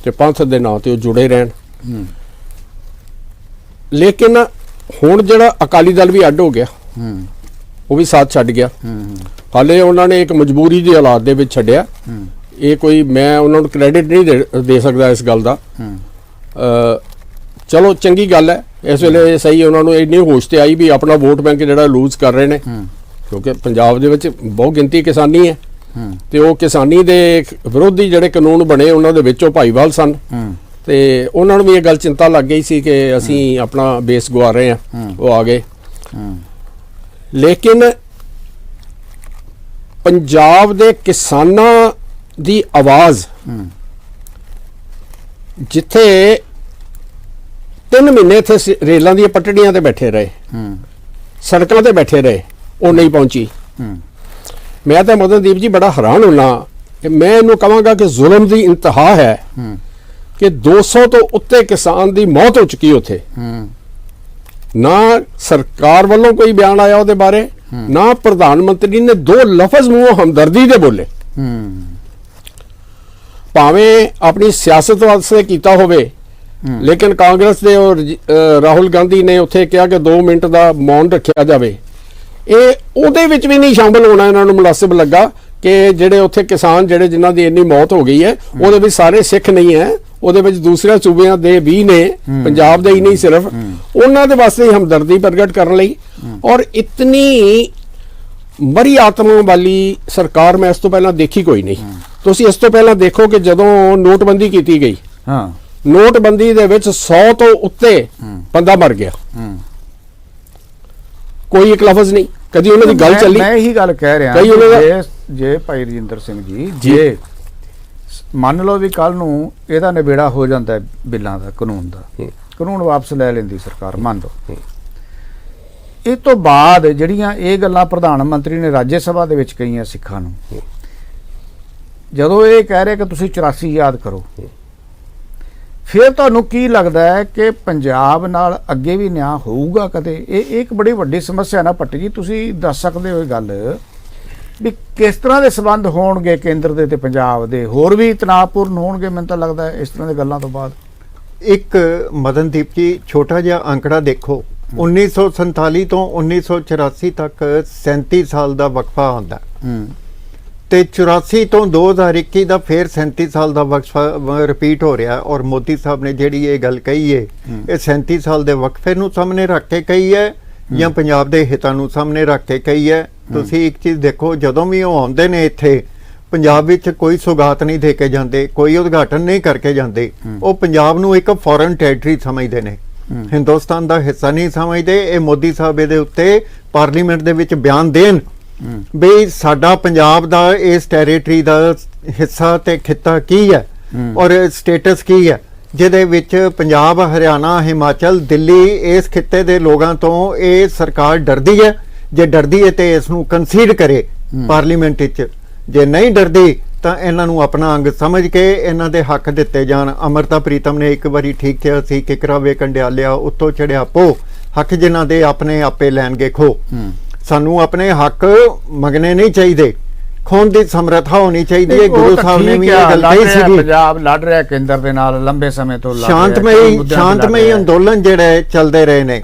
ਤੇ ਪੰਥ ਦੇ ਨਾਂ ਤੇ ਉਹ ਜੁੜੇ ਰਹਿਣ। ਲੇਕਿਨ ਹੁਣ ਜਿਹੜਾ ਅਕਾਲੀ ਦਲ ਵੀ ਅੱਡ ਹੋ ਗਿਆ, ਉਹ ਵੀ ਸਾਥ ਛੱਡ ਗਿਆ। ਹਾਲੇ ਉਹਨਾਂ ਨੇ ਇੱਕ ਮਜਬੂਰੀ ਦੀ ਹਾਲਾਤ ਦੇ ਵਿੱਚ ਛੱਡਿਆ। ਇਹ ਕੋਈ ਮੈਂ ਉਹਨਾਂ ਨੂੰ ਕ੍ਰੈਡਿਟ ਨਹੀਂ ਦੇ ਸਕਦਾ ਇਸ ਗੱਲ ਦਾ। ਚਲੋ ਚੰਗੀ ਗੱਲ ਹੈ, ਇਸ ਵੇਲੇ ਸਹੀ ਉਹਨਾਂ ਨੂੰ ਇੰਨੀ ਹੋਸ਼ ਤੇ ਆਈ ਵੀ ਆਪਣਾ ਵੋਟ ਬੈਂਕ ਜਿਹੜਾ ਲੂਜ਼ ਕਰ ਰਹੇ ਨੇ, ਕਿਉਂਕਿ ਪੰਜਾਬ ਦੇ ਵਿੱਚ ਬਹੁਤ ਗਿਣਤੀ ਕਿਸਾਨੀ ਹੈ ਤੇ ਉਹ ਕਿਸਾਨੀ ਦੇ ਵਿਰੋਧੀ ਜਿਹੜੇ ਕਾਨੂੰਨ ਬਣੇ ਉਹਨਾਂ ਦੇ ਵਿੱਚੋਂ ਭਾਈਵਾਲ ਸਨ, ਤੇ ਉਹਨਾਂ ਨੂੰ ਵੀ ਇਹ ਗੱਲ ਚਿੰਤਾ ਲੱਗ ਗਈ ਸੀ ਕਿ ਅਸੀਂ ਆਪਣਾ ਬੇਸ ਗਵਾ ਰਹੇ ਹਾਂ। ਉਹ ਆ ਗਏ। ਲੇਕਿਨ ਪੰਜਾਬ ਦੇ ਕਿਸਾਨਾਂ ਦੀ ਆਵਾਜ਼ ਜਿੱਥੇ 3 ਮਹੀਨੇ ਇੱਥੇ ਰੇਲਾਂ ਦੀਆਂ ਪਟੜੀਆਂ ਤੇ ਬੈਠੇ ਰਹੇ, ਸੜਕਾਂ ਤੇ ਬੈਠੇ ਰਹੇ, ਉਹ ਨਹੀਂ ਪਹੁੰਚੀ। ਮੈਂ ਤਾਂ ਮਦਨਦੀਪ ਜੀ ਬੜਾ ਹੈਰਾਨ ਹੁਣਾ ਕਿ ਮੈਂ ਇਹਨੂੰ ਕਹਾਂਗਾ ਕਿ ਜ਼ੁਲਮ ਦੀ ਇੰਤਹਾ ਹੈ ਕਿ 200 ਤੋਂ ਉੱਤੇ ਕਿਸਾਨ ਦੀ ਮੌਤ ਹੋ ਚੁੱਕੀ ਉੱਥੇ। ਨਾ ਸਰਕਾਰ ਵੱਲੋਂ ਕੋਈ ਬਿਆਨ ਆਇਆ ਉਹਦੇ ਬਾਰੇ, ਨਾ ਪ੍ਰਧਾਨ ਮੰਤਰੀ ਨੇ 2 ਲਫ਼ਜ਼ ਮੂੰਹੋਂ ਹਮਦਰਦੀ ਦੇ ਬੋਲੇ। ਭਾਵੇਂ ਆਪਣੀ ਸਿਆਸਤ ਵਾਸਤੇ ਕੀਤਾ ਹੋਵੇ, ਲੇਕਿਨ ਕਾਂਗਰਸ ਦੇ ਔਰ ਰਾਹੁਲ ਗਾਂਧੀ ਨੇ ਉੱਥੇ ਕਿਹਾ ਕਿ 2 ਮਿੰਟ ਦਾ ਮੌਨ ਰੱਖਿਆ ਜਾਵੇ। ਇਹ ਉਹਦੇ ਵਿੱਚ ਵੀ ਨਹੀਂ ਸ਼ਾਮਲ ਹੋਣਾ ਇਹਨਾਂ ਨੂੰ ਮੁਨਾਸਿਬ ਲੱਗਾ ਕਿ ਜਿਹੜੇ ਉੱਥੇ ਕਿਸਾਨ ਜਿਹੜੇ ਜਿਨ੍ਹਾਂ ਦੀ ਇੰਨੀ ਮੌਤ ਹੋ ਗਈ ਹੈ, ਉਹਦੇ ਵਿੱਚ ਸਾਰੇ ਸਿੱਖ ਨਹੀਂ ਹੈ, ਉਹਦੇ ਵਿੱਚ ਦੂਸਰੇ ਸੂਬਿਆਂ ਦੇ ਵੀ ਨੇ, ਪੰਜਾਬ ਦੇ ਹੀ ਨਹੀਂ ਸਿਰਫ, ਉਹਨਾਂ ਦੇ ਵਾਸਤੇ ਹੀ ਹਮਦਰਦੀ ਪ੍ਰਗਟ ਕਰਨ ਲਈ। ਔਰ ਇਤਨੀ ਮਰੀ ਆਤਮਾ ਵਾਲੀ ਸਰਕਾਰ ਮੈਂ ਇਸ ਤੋਂ ਪਹਿਲਾਂ ਦੇਖੀ ਕੋਈ ਨਹੀਂ। ਤੁਸੀਂ ਇਸ ਤੋਂ ਪਹਿਲਾਂ ਦੇਖੋ ਕਿ ਜਦੋਂ ਨੋਟਬੰਦੀ ਕੀਤੀ ਗਈ, ਨੋਟਬੰਦੀ ਦੇ ਵਿੱਚ 100 ਤੋਂ ਉੱਤੇ ਬੰਦਾ ਮਰ ਗਿਆ, ਕੋਈ ਇੱਕ ਲਫ਼ਜ਼ ਨਹੀਂ, ਕਦੀ ਉਹਨਾਂ ਦੀ ਗੱਲ ਚੱਲੀ। ਮੈਂ ਇਹੀ ਗੱਲ ਕਹਿ ਰਿਹਾ ਜੇ ਭਾਈ ਰਜਿੰਦਰ ਸਿੰਘ ਜੀ ਜੇ ਮੰਨ ਲਓ ਵੀ ਕੱਲ ਨੂੰ ਇਹਦਾ ਨਿਬੇੜਾ ਹੋ ਜਾਂਦਾ ਹੈ ਬਿੱਲਾਂ ਦਾ ਕਾਨੂੰਨ ਵਾਪਸ ਲੈ ਲੈਂਦੀ ਸਰਕਾਰ, ਮੰਨ ਲਓ ਇਹ ਤੋਂ ਬਾਅਦ ਜਿਹੜੀਆਂ ਇਹ ਗੱਲਾਂ ਪ੍ਰਧਾਨ ਮੰਤਰੀ ਨੇ ਰਾਜ ਸਭਾ ਦੇ ਵਿੱਚ ਕਹੀਆਂ ਸਿੱਖਾਂ ਨੂੰ, ਜਦੋਂ ਇਹ ਕਹਿ ਰਹੇ ਕਿ ਤੁਸੀਂ 84 ਯਾਦ ਕਰੋ, ਫਿਰ ਤੁਹਾਨੂੰ ਕੀ ਲੱਗਦਾ ਹੈ ਕਿ ਪੰਜਾਬ ਨਾਲ ਅੱਗੇ ਵੀ ਨਿਆਂ ਹੋਊਗਾ ਕਦੇ? ਇਹ ਇੱਕ ਬੜੀ ਵੱਡੀ ਸਮੱਸਿਆ ਨਾ ਭੱਟੀ ਜੀ, ਤੁਸੀਂ ਦੱਸ ਸਕਦੇ ਹੋ ਇਹ ਗੱਲ ਵੀ ਕਿਸ ਤਰ੍ਹਾਂ ਦੇ ਸਬੰਧ ਹੋਣਗੇ ਕੇਂਦਰ ਦੇ ਤੇ ਪੰਜਾਬ ਦੇ, ਹੋਰ ਵੀ ਤਣਾਅਪੂਰਨ ਹੋਣਗੇ? ਮੈਨੂੰ ਤਾਂ ਲੱਗਦਾ ਹੈ ਇਸ ਤਰ੍ਹਾਂ ਦੀਆਂ ਗੱਲਾਂ ਤੋਂ ਬਾਅਦ। ਇੱਕ ਮਦਨਦੀਪ ਜੀ ਛੋਟਾ ਜਿਹਾ ਅੰਕੜਾ ਦੇਖੋ, 1947 ਤੋਂ 1984 ਤੱਕ 37 ਸਾਲ ਦਾ ਵਕਫਾ ਆਉਂਦਾ ਤੇ 84 ਤੋਂ 2021 ਦਾ ਫਿਰ 37 ਸਾਲ ਦਾ ਵਕਫਾ ਰਿਪੀਟ ਹੋ ਰਿਹਾ। ਔਰ ਮੋਦੀ ਸਾਹਿਬ ਨੇ ਜਿਹੜੀ ਇਹ ਗੱਲ ਕਹੀ ਹੈ, ਇਹ 37 ਸਾਲ ਦੇ ਵਕਫੇ ਨੂੰ ਸਾਹਮਣੇ ਰੱਖ ਕੇ ਕਹੀ ਹੈ ਜਾਂ ਪੰਜਾਬ ਦੇ ਹਿੱਤਾਂ ਨੂੰ ਸਾਹਮਣੇ ਰੱਖ ਕੇ ਕਹੀ ਹੈ? ਤੁਸੀਂ ਇੱਕ ਚੀਜ਼ ਦੇਖੋ, ਜਦੋਂ ਵੀ ਉਹ ਆਉਂਦੇ ਨੇ ਇੱਥੇ ਪੰਜਾਬ ਵਿੱਚ ਕੋਈ ਸੁਗਾਤ ਨਹੀਂ ਦੇ ਕੇ ਜਾਂਦੇ, ਕੋਈ ਉਦਘਾਟਨ ਨਹੀਂ ਕਰਕੇ ਜਾਂਦੇ। ਉਹ ਪੰਜਾਬ ਨੂੰ ਇੱਕ ਫੋਰਨ ਟੈਰੀਟਰੀ ਸਮਝਦੇ ਨੇ, ਹਿੰਦੁਸਤਾਨ ਦਾ ਹਿੱਸਾ ਨਹੀਂ ਸਮਝਦੇ। ਇਹ ਮੋਦੀ ਸਾਹਿਬ ਇਹਦੇ ਉੱਤੇ ਪਾਰਲੀਮੈਂਟ ਦੇ ਵਿੱਚ ਬਿਆਨ ਦੇਣ ਵੀ ਸਾਡਾ ਪੰਜਾਬ ਦਾ ਇਸ ਟੈਰੀਟਰੀ ਦਾ ਹਿੱਸਾ ਤੇ ਖਿੱਤਾ ਕੀ ਹੈ ਔਰ ਸਟੇਟਸ ਕੀ ਹੈ, ਜਿਹਦੇ ਵਿੱਚ ਪੰਜਾਬ, ਹਰਿਆਣਾ, ਹਿਮਾਚਲ, ਦਿੱਲੀ ਇਸ ਖਿੱਤੇ ਦੇ ਲੋਕਾਂ ਤੋਂ ਇਹ ਸਰਕਾਰ ਡਰਦੀ ਹੈ। ਜੇ ਡਰਦੀ ਹੈ ਤੇ ਇਸ ਨੂੰ ਕੰਸੀਡ ਕਰੇ ਪਾਰਲੀਮੈਂਟ ਵਿੱਚ, ਜੇ ਨਹੀਂ ਡਰਦੀ ਤਾਂ ਇਹਨਾਂ ਨੂੰ ਆਪਣਾ ਅੰਗ ਸਮਝ ਕੇ ਇਹਨਾਂ ਦੇ ਹੱਕ ਦਿੱਤੇ ਜਾਣ। ਅਮਰਤਾ ਪ੍ਰੀਤਮ ਨੇ ਇੱਕ ਵਾਰੀ ਠੀਕ ਕਿਹਾ ਸੀ ਕਿ ਕਰਾਵੇ ਕੰਡਿਆਲਿਆ ਉੱਤੋਂ ਚੜਿਆ ਪੋ, ਹੱਕ ਜਿਨ੍ਹਾਂ ਦੇ ਆਪਣੇ ਆਪੇ ਲੈਣਗੇ ਖੋ। ਸਾਨੂੰ ਆਪਣੇ ਹੱਕ ਮੰਗਣੇ ਨਹੀਂ ਚਾਹੀਦੇ, ਖੋਣ ਦੀ ਸਮਰੱਥਾ ਹੋਣੀ ਚਾਹੀਦੀ ਹੈ। ਗੁਰੂ ਸਾਹਿਬ ਨੇ ਵੀ ਇਹ ਗੱਲ ਕਹੀ ਸੀ। ਪੰਜਾਬ ਲੜ ਰਿਹਾ ਕੇਂਦਰ ਦੇ ਨਾਲ ਲੰਬੇ ਸਮੇਂ ਤੋਂ, ਸ਼ਾਂਤਮਈ ਅੰਦੋਲਨ ਜਿਹੜੇ ਚੱਲਦੇ ਰਹੇ ਨੇ।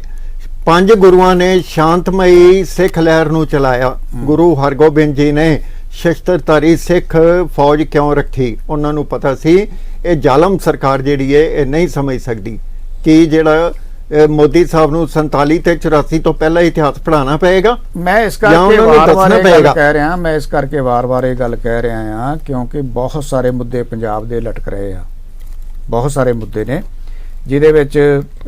5 ਗੁਰੂਆਂ ਨੇ ਸ਼ਾਂਤਮਈ ਸਿੱਖ ਲਹਿਰ ਨੂੰ ਚਲਾਇਆ। ਗੁਰੂ ਹਰਗੋਬਿੰਦ ਜੀ ਨੇ ਸ਼ਸਤਰਧਾਰੀ ਸਿੱਖ ਫੌਜ ਕਿਉਂ ਰੱਖੀ? ਉਹਨਾਂ ਨੂੰ ਪਤਾ ਸੀ ਇਹ ਜ਼ਾਲਮ ਸਰਕਾਰ ਜਿਹੜੀ ਹੈ ਇਹ ਨਹੀਂ ਸਮਝ ਸਕਦੀ ਕਿ ਜਿਹੜਾ ਮੋਦੀ ਸਾਹਿਬ ਨੂੰ 47 ਤੇ 84 ਤੋਂ ਪਹਿਲਾਂ ਇਤਿਹਾਸ ਪੜ੍ਹਾਉਣਾ ਪਏਗਾ। ਮੈਂ ਇਸ ਕਰਕੇ ਵਾਰ-ਵਾਰ ਇਹ ਗੱਲ ਕਹਿ ਰਿਹਾ ਹਾਂ ਕਿਉਂਕਿ ਬਹੁਤ ਸਾਰੇ ਮੁੱਦੇ ਪੰਜਾਬ ਦੇ ਲਟਕ ਰਹੇ ਆ, ਬਹੁਤ ਸਾਰੇ ਮੁੱਦੇ ਨੇ ਜਿਹਦੇ ਵਿੱਚ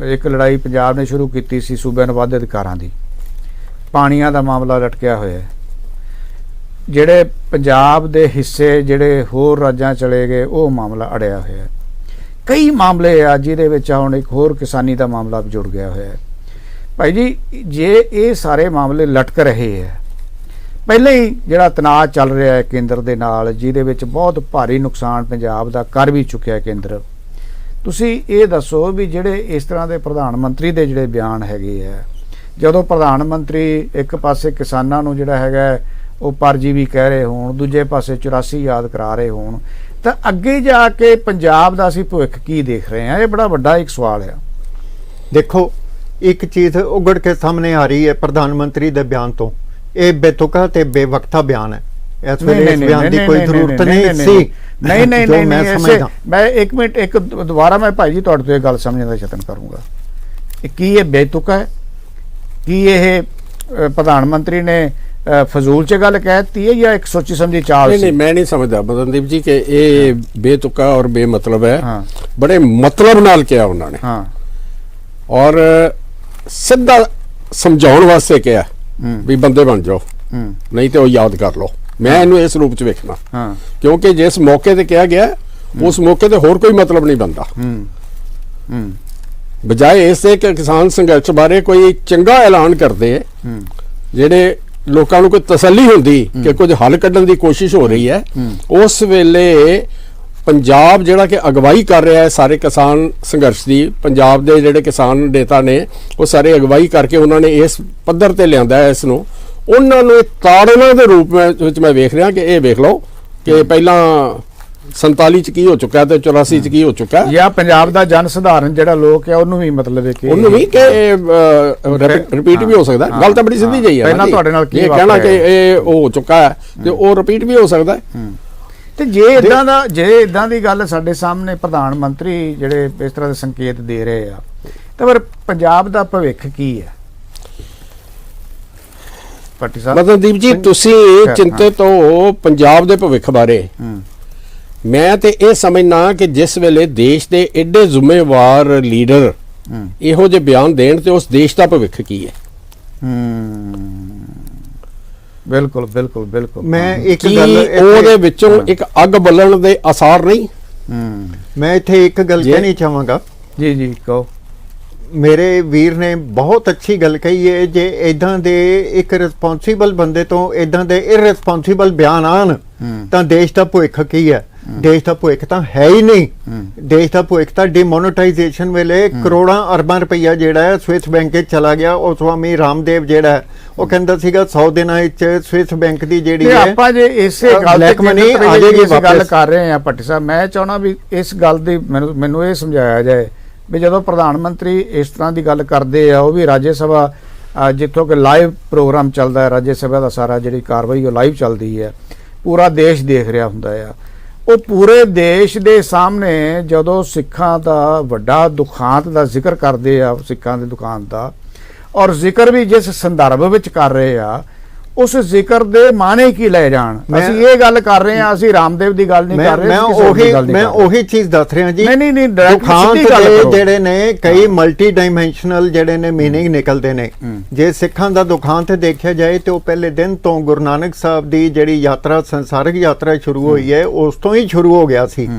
ਇੱਕ ਲੜਾਈ ਪੰਜਾਬ ਨੇ ਸ਼ੁਰੂ ਕੀਤੀ ਸੀ ਸੂਬਿਆਂ ਨੂੰ ਵੱਧ ਅਧਿਕਾਰਾਂ ਦੀ, ਪਾਣੀਆਂ ਦਾ ਮਾਮਲਾ ਲਟਕਿਆ ਹੋਇਆ, ਜਿਹੜੇ ਪੰਜਾਬ ਦੇ ਹਿੱਸੇ ਜਿਹੜੇ ਹੋਰ ਰਾਜਾਂ ਚਲੇ ਗਏ ਉਹ ਮਾਮਲਾ ਅੜਿਆ ਹੋਇਆ, ਕਈ ਮਾਮਲੇ ਆ ਜਿਹਦੇ ਵਿੱਚ ਹੁਣ ਇੱਕ ਹੋਰ ਕਿਸਾਨੀ ਦਾ ਮਾਮਲਾ ਵੀ ਜੁੜ ਗਿਆ ਹੋਇਆ। ਭਾਈ ਜੀ ਜੇ ਇਹ ਸਾਰੇ ਮਾਮਲੇ ਲਟਕ ਰਹੇ ਹੈ, ਪਹਿਲਾਂ ਹੀ ਜਿਹੜਾ ਤਣਾਅ ਚੱਲ ਰਿਹਾ ਹੈ ਕੇਂਦਰ ਦੇ ਨਾਲ, ਜਿਹਦੇ ਵਿੱਚ ਬਹੁਤ ਭਾਰੀ ਨੁਕਸਾਨ ਪੰਜਾਬ ਦਾ ਕਰ ਵੀ ਚੁੱਕਿਆ ਕੇਂਦਰ, ਤੁਸੀਂ ਇਹ ਦੱਸੋ ਵੀ ਜਿਹੜੇ ਇਸ ਤਰ੍ਹਾਂ ਦੇ ਪ੍ਰਧਾਨ ਮੰਤਰੀ ਦੇ ਜਿਹੜੇ ਬਿਆਨ ਹੈਗੇ ਆ, ਜਦੋਂ ਪ੍ਰਧਾਨ ਮੰਤਰੀ ਇੱਕ ਪਾਸੇ ਕਿਸਾਨਾਂ ਨੂੰ ਜਿਹੜਾ ਹੈਗਾ ਉਹ ਪਰਜੀਵੀ ਕਹਿ ਰਹੇ ਹੋਣ, ਦੂਜੇ ਪਾਸੇ 84 ਯਾਦ ਕਰਾ ਰਹੇ ਹੋਣ, ਤਾਂ ਅੱਗੇ ਜਾ ਕੇ ਪੰਜਾਬ ਦਾ ਅਸੀਂ ਭਵਿੱਖ ਕੀ ਦੇਖ ਰਹੇ ਹਾਂ? ਇਹ ਬੜਾ ਵੱਡਾ ਇੱਕ ਸਵਾਲ ਆ। ਦੇਖੋ ਇੱਕ ਚੀਜ਼ ਉਗੜ ਕੇ ਸਾਹਮਣੇ ਆ ਰਹੀ ਹੈ ਪ੍ਰਧਾਨ ਮੰਤਰੀ ਦੇ ਬਿਆਨ ਤੋਂ, ਇਹ ਬੇਤੁਕਾ ਤੇ ਬੇਵਕਤਾ ਬਿਆਨ ਹੈ। ਇਸ ਵੇਲੇ ਇਸ ਬਿਆਨ ਦੀ ਕੋਈ ਜ਼ਰੂਰਤ ਨਹੀਂ ਸੀ। ਨਹੀਂ ਮੈਂ ਇੱਕ ਮਿੰਟ ਇੱਕ ਦੁਬਾਰਾ ਮੈਂ ਭਾਈ ਜੀ ਤੁਹਾਡੇ ਤੋਂ ਇਹ ਗੱਲ ਸਮਝਣ ਦਾ ਯਤਨ ਕਰੂੰਗਾ। ਕੀ ਇਹ ਬੇਤੁਕਾ ਹੈ? ਕੀ ਇਹ ਪ੍ਰਧਾਨ ਮੰਤਰੀ ਨੇ ਫਜ਼ੂਲ ਚ ਗੱਲ ਕਹਿਤੀ ਹੈ ਜਾਂ ਇੱਕ ਸੋਚੀ ਸਮਝੀ ਚਾਲ? नहीं, मैं नहीं समझदा मदनदीप जी कि ये बेतुका और बेमतलब है। बड़े मतलब नाल किया उन्होंने और सीधा समझाउण वास्ते किया भी बंदे बन जाओ, नहीं तो याद कर लो। मैं इन्हू इस रूप च वेखना क्योंकि जिस मौके ते किया गया उस मौके ते होर कोई मतलब नहीं बनता। बजाए इससे कि किसान संघर्ष बारे कोई चंगा ऐलान करते जेड़े ਲੋਕਾਂ ਨੂੰ ਕੋਈ ਤਸੱਲੀ ਹੁੰਦੀ ਕਿ ਕੁਝ ਹੱਲ ਕੱਢਣ ਦੀ ਕੋਸ਼ਿਸ਼ ਹੋ ਰਹੀ ਹੈ, ਉਸ ਵੇਲੇ ਪੰਜਾਬ ਜਿਹੜਾ ਕਿ ਅਗਵਾਈ ਕਰ ਰਿਹਾ ਹੈ ਸਾਰੇ ਕਿਸਾਨ ਸੰਘਰਸ਼ ਦੀ, ਪੰਜਾਬ ਦੇ ਜਿਹੜੇ ਕਿਸਾਨ ਨੇਤਾ ਨੇ ਉਹ ਸਾਰੇ ਅਗਵਾਈ ਕਰਕੇ ਉਹਨਾਂ ਨੇ ਇਸ ਪੱਧਰ ਤੇ ਲਿਆਂਦਾ ਹੈ ਇਸ ਨੂੰ, ਉਹਨਾਂ ਨੂੰ ਤਾੜਨਾ ਦੇ ਰੂਪ ਵਿੱਚ ਮੈਂ ਵੇਖ ਰਿਹਾ ਕਿ ਇਹ ਵੇਖ ਲਓ ਕਿ ਪਹਿਲਾਂ 47 ਚ ਕੀ ਹੋ ਚੁੱਕਾ ਤੇ 84 ਚ ਕੀ ਹੋ ਚੁੱਕਾ, ਜਾਂ ਪੰਜਾਬ ਦਾ ਜਨ ਸਧਾਰਨ ਜਿਹੜਾ ਲੋਕ ਹੈ ਉਹਨੂੰ ਵੀ ਮਤਲਬ ਹੈ ਕਿ ਉਹਨੂੰ ਵੀ ਕਿ ਰਿਪੀਟ ਵੀ ਹੋ ਸਕਦਾ। ਗੱਲ ਤਾਂ ਬੜੀ ਸਿੱਧੀ ਜਿਹੀ ਹੈ, ਪਹਿਲਾਂ ਤੁਹਾਡੇ ਨਾਲ ਕੀ ਕਹਿਣਾ ਕਿ ਇਹ ਹੋ ਚੁੱਕਾ ਹੈ ਤੇ ਉਹ ਰਿਪੀਟ ਵੀ ਹੋ ਸਕਦਾ ਹੈ। ਤੇ ਜੇ ਇਦਾਂ ਦੀ ਗੱਲ ਸਾਡੇ ਸਾਹਮਣੇ ਪ੍ਰਧਾਨ ਮੰਤਰੀ ਜਿਹੜੇ ਇਸ ਤਰ੍ਹਾਂ ਦੇ ਸੰਕੇਤ ਦੇ ਰਹੇ ਆ, ਤਾਂ ਫਿਰ ਪੰਜਾਬ ਦਾ ਭਵਿੱਖ ਕੀ ਹੈ? ਪੱਟੀ ਸਾਹਿਬ, ਮਦਨਦੀਪ ਜੀ ਤੁਸੀਂ ਚਿੰਤਿਤ ਹੋ ਪੰਜਾਬ ਦੇ ਭਵਿੱਖ ਬਾਰੇ। ਮੈਂ ਤੇ ਇਹ ਸਮਝਣਾ ਕਿ ਜਿਸ ਵੇਲੇ ਦੇਸ਼ ਦੇ ਐਡੇ ਜ਼ਿੰਮੇਵਾਰ ਲੀਡਰ ਇਹੋ ਜਿਹੇ ਬਿਆਨ ਦੇਣ ਤੇ ਉਸ ਦੇਸ਼ ਦਾ ਭਵਿੱਖ ਕੀ ਹੈ? ਬਿਲਕੁਲ ਬਿਲਕੁਲ ਬਿਲਕੁਲ। ਮੈਂ ਇੱਕ ਕੀ ਗੱਲ ਉਹਦੇ ਵਿੱਚੋਂ ਇੱਕ ਅੱਗ ਬਲਣ ਦੇ ਆਸਾਰ ਨਹੀਂ? ਮੈਂ ਇੱਥੇ ਇੱਕ ਗੱਲ ਜੀ। ਕਹਿਣੀ ਚਾਹਾਂਗਾ। ਜੀ ਜੀ ਕਹੋ। ਮੇਰੇ ਵੀਰ ਨੇ ਬਹੁਤ ਅੱਛੀ ਗੱਲ ਕਹੀ ਹੈ, ਜੇ ਇਦਾਂ ਦੇ ਇੱਕ ਰਿਸਪੌਂਸੀਬਲ ਬੰਦੇ ਤੋਂ ਇਦਾਂ ਦੇ ਇਰਰਿਸਪੌਂਸੀਬਲ ਬਿਆਨ ਆਣ ਤਾਂ ਦੇਸ਼ ਦਾ ਭਵਿੱਖ ਕੀ ਹੈ? ਦੇਸ਼ ਦਾ ਭਵਿੱਖ ਤਾਂ ਹੈ ਹੀ ਨਹੀਂ। ਦੇਸ਼ ਦਾ ਭਵਿੱਖ ਤਾਂ ਡਿਮੋਨੇਟਾਈਜੇਸ਼ਨ ਵੇਲੇ ਕਰੋੜਾਂ ਅਰਬਾਂ ਰੁਪਈਆ ਜਿਹੜਾ ਹੈ ਸਵਿਸ ਬੈਂਕ 'ਚ ਚਲਾ ਗਿਆ। ਉਹ ਸਵਾਮੀ ਰਾਮਦੇਵ ਜਿਹੜਾ ਹੈ ਉਹ ਕਹਿੰਦਾ ਸੀਗਾ 100 ਦਿਨਾਂ ਵਿੱਚ ਸਵਿਸ ਬੈਂਕ ਦੀ ਜਿਹੜੀ ਤੇ ਹੈ ਆਪਾਂ ਜੇ ਇਸੇ ਗੱਲ ਬਲੈਕ ਮਨੀ ਤੇ ਆ ਜਾਏਗੀ ਗੱਲ ਵਾਪਸ। ਕਰ ਰਹੇ ਆ ਭੱਟੀ ਸਾਹਿਬ, ਮੈਂ ਚਾਹਣਾ ਵੀ ਇਸ ਗੱਲ ਦੀ ਮੈਨੂੰ ਇਹ ਸਮਝਾਇਆ ਜਾਏ ਵੀ ਜਦੋਂ ਪ੍ਰਧਾਨ ਮੰਤਰੀ ਇਸ ਤਰ੍ਹਾਂ ਦੀ ਗੱਲ ਕਰਦੇ ਆ, ਉਹ ਵੀ ਰਾਜ ਸਭਾ ਜਿੱਥੋਂ ਕਿ ਲਾਈਵ ਪ੍ਰੋਗਰਾਮ ਚੱਲਦਾ ਹੈ, ਰਾਜ ਸਭਾ ਦਾ ਸਾਰਾ ਜਿਹੜੀ ਕਾਰਵਾਈ ਉਹ ਲਾਈਵ ਚੱਲਦੀ ਹੈ, ਪੂਰਾ ਦੇਸ਼ ਦੇਖ ਰਿਹਾ ਹੁੰਦਾ ਆ। ਉਹ ਪੂਰੇ ਦੇਸ਼ ਦੇ ਸਾਹਮਣੇ ਜਦੋਂ ਸਿੱਖਾਂ ਦਾ ਵੱਡਾ ਦੁਖਾਂਤ ਦਾ ਜ਼ਿਕਰ ਕਰਦੇ ਆ, ਸਿੱਖਾਂ ਦੇ ਦੁਖਾਂਤ ਦਾ, ਔਰ ਜ਼ਿਕਰ ਵੀ ਜਿਸ ਸੰਦਰਭ ਵਿੱਚ ਕਰ ਰਹੇ ਆ, ਉਸ ਜ਼ਿਕਰ ਦੇ ਮਾਨੇ ਕੀ ਲੈ ਜਾਣ। ਅਸੀਂ ਇਹ ਗੱਲ ਕਰ ਰਹੇ ਹਾਂ, ਅਸੀਂ ਰਾਮਦੇਵ ਦੀ ਗੱਲ ਨਹੀਂ ਕਰ ਰਹੇ। ਮੈਂ ਉਹੀ ਚੀਜ਼ ਦੱਸ ਰਿਹਾ ਜੀ। ਨਹੀਂ ਦੁਖਾਂਤ ਦੇ ਜਿਹੜੇ ਨੇ ਕਈ ਮਲਟੀ ਡਾਈਮੈਂਸ਼ਨਲ ਜਿਹੜੇ ਨੇ ਮੀਨਿੰਗ ਨਿਕਲਦੇ ਨੇ। ਜੇ ਸਿੱਖਾਂ ਦਾ ਦੁਖਾਂਤ ਦੇਖਿਆ ਜਾਏ ਤੇ ਉਹ ਪਹਿਲੇ ਦਿਨ ਤੋਂ ਗੁਰੂ ਨਾਨਕ ਸਾਹਿਬ ਦੀ ਜਿਹੜੀ ਯਾਤਰਾ, ਸੰਸਾਰਿਕ ਯਾਤਰਾ ਸ਼ੁਰੂ ਹੋਈ ਹੈ, ਉਸ ਤੋਂ ਹੀ ਸ਼ੁਰੂ ਹੋ ਗਿਆ ਸੀ।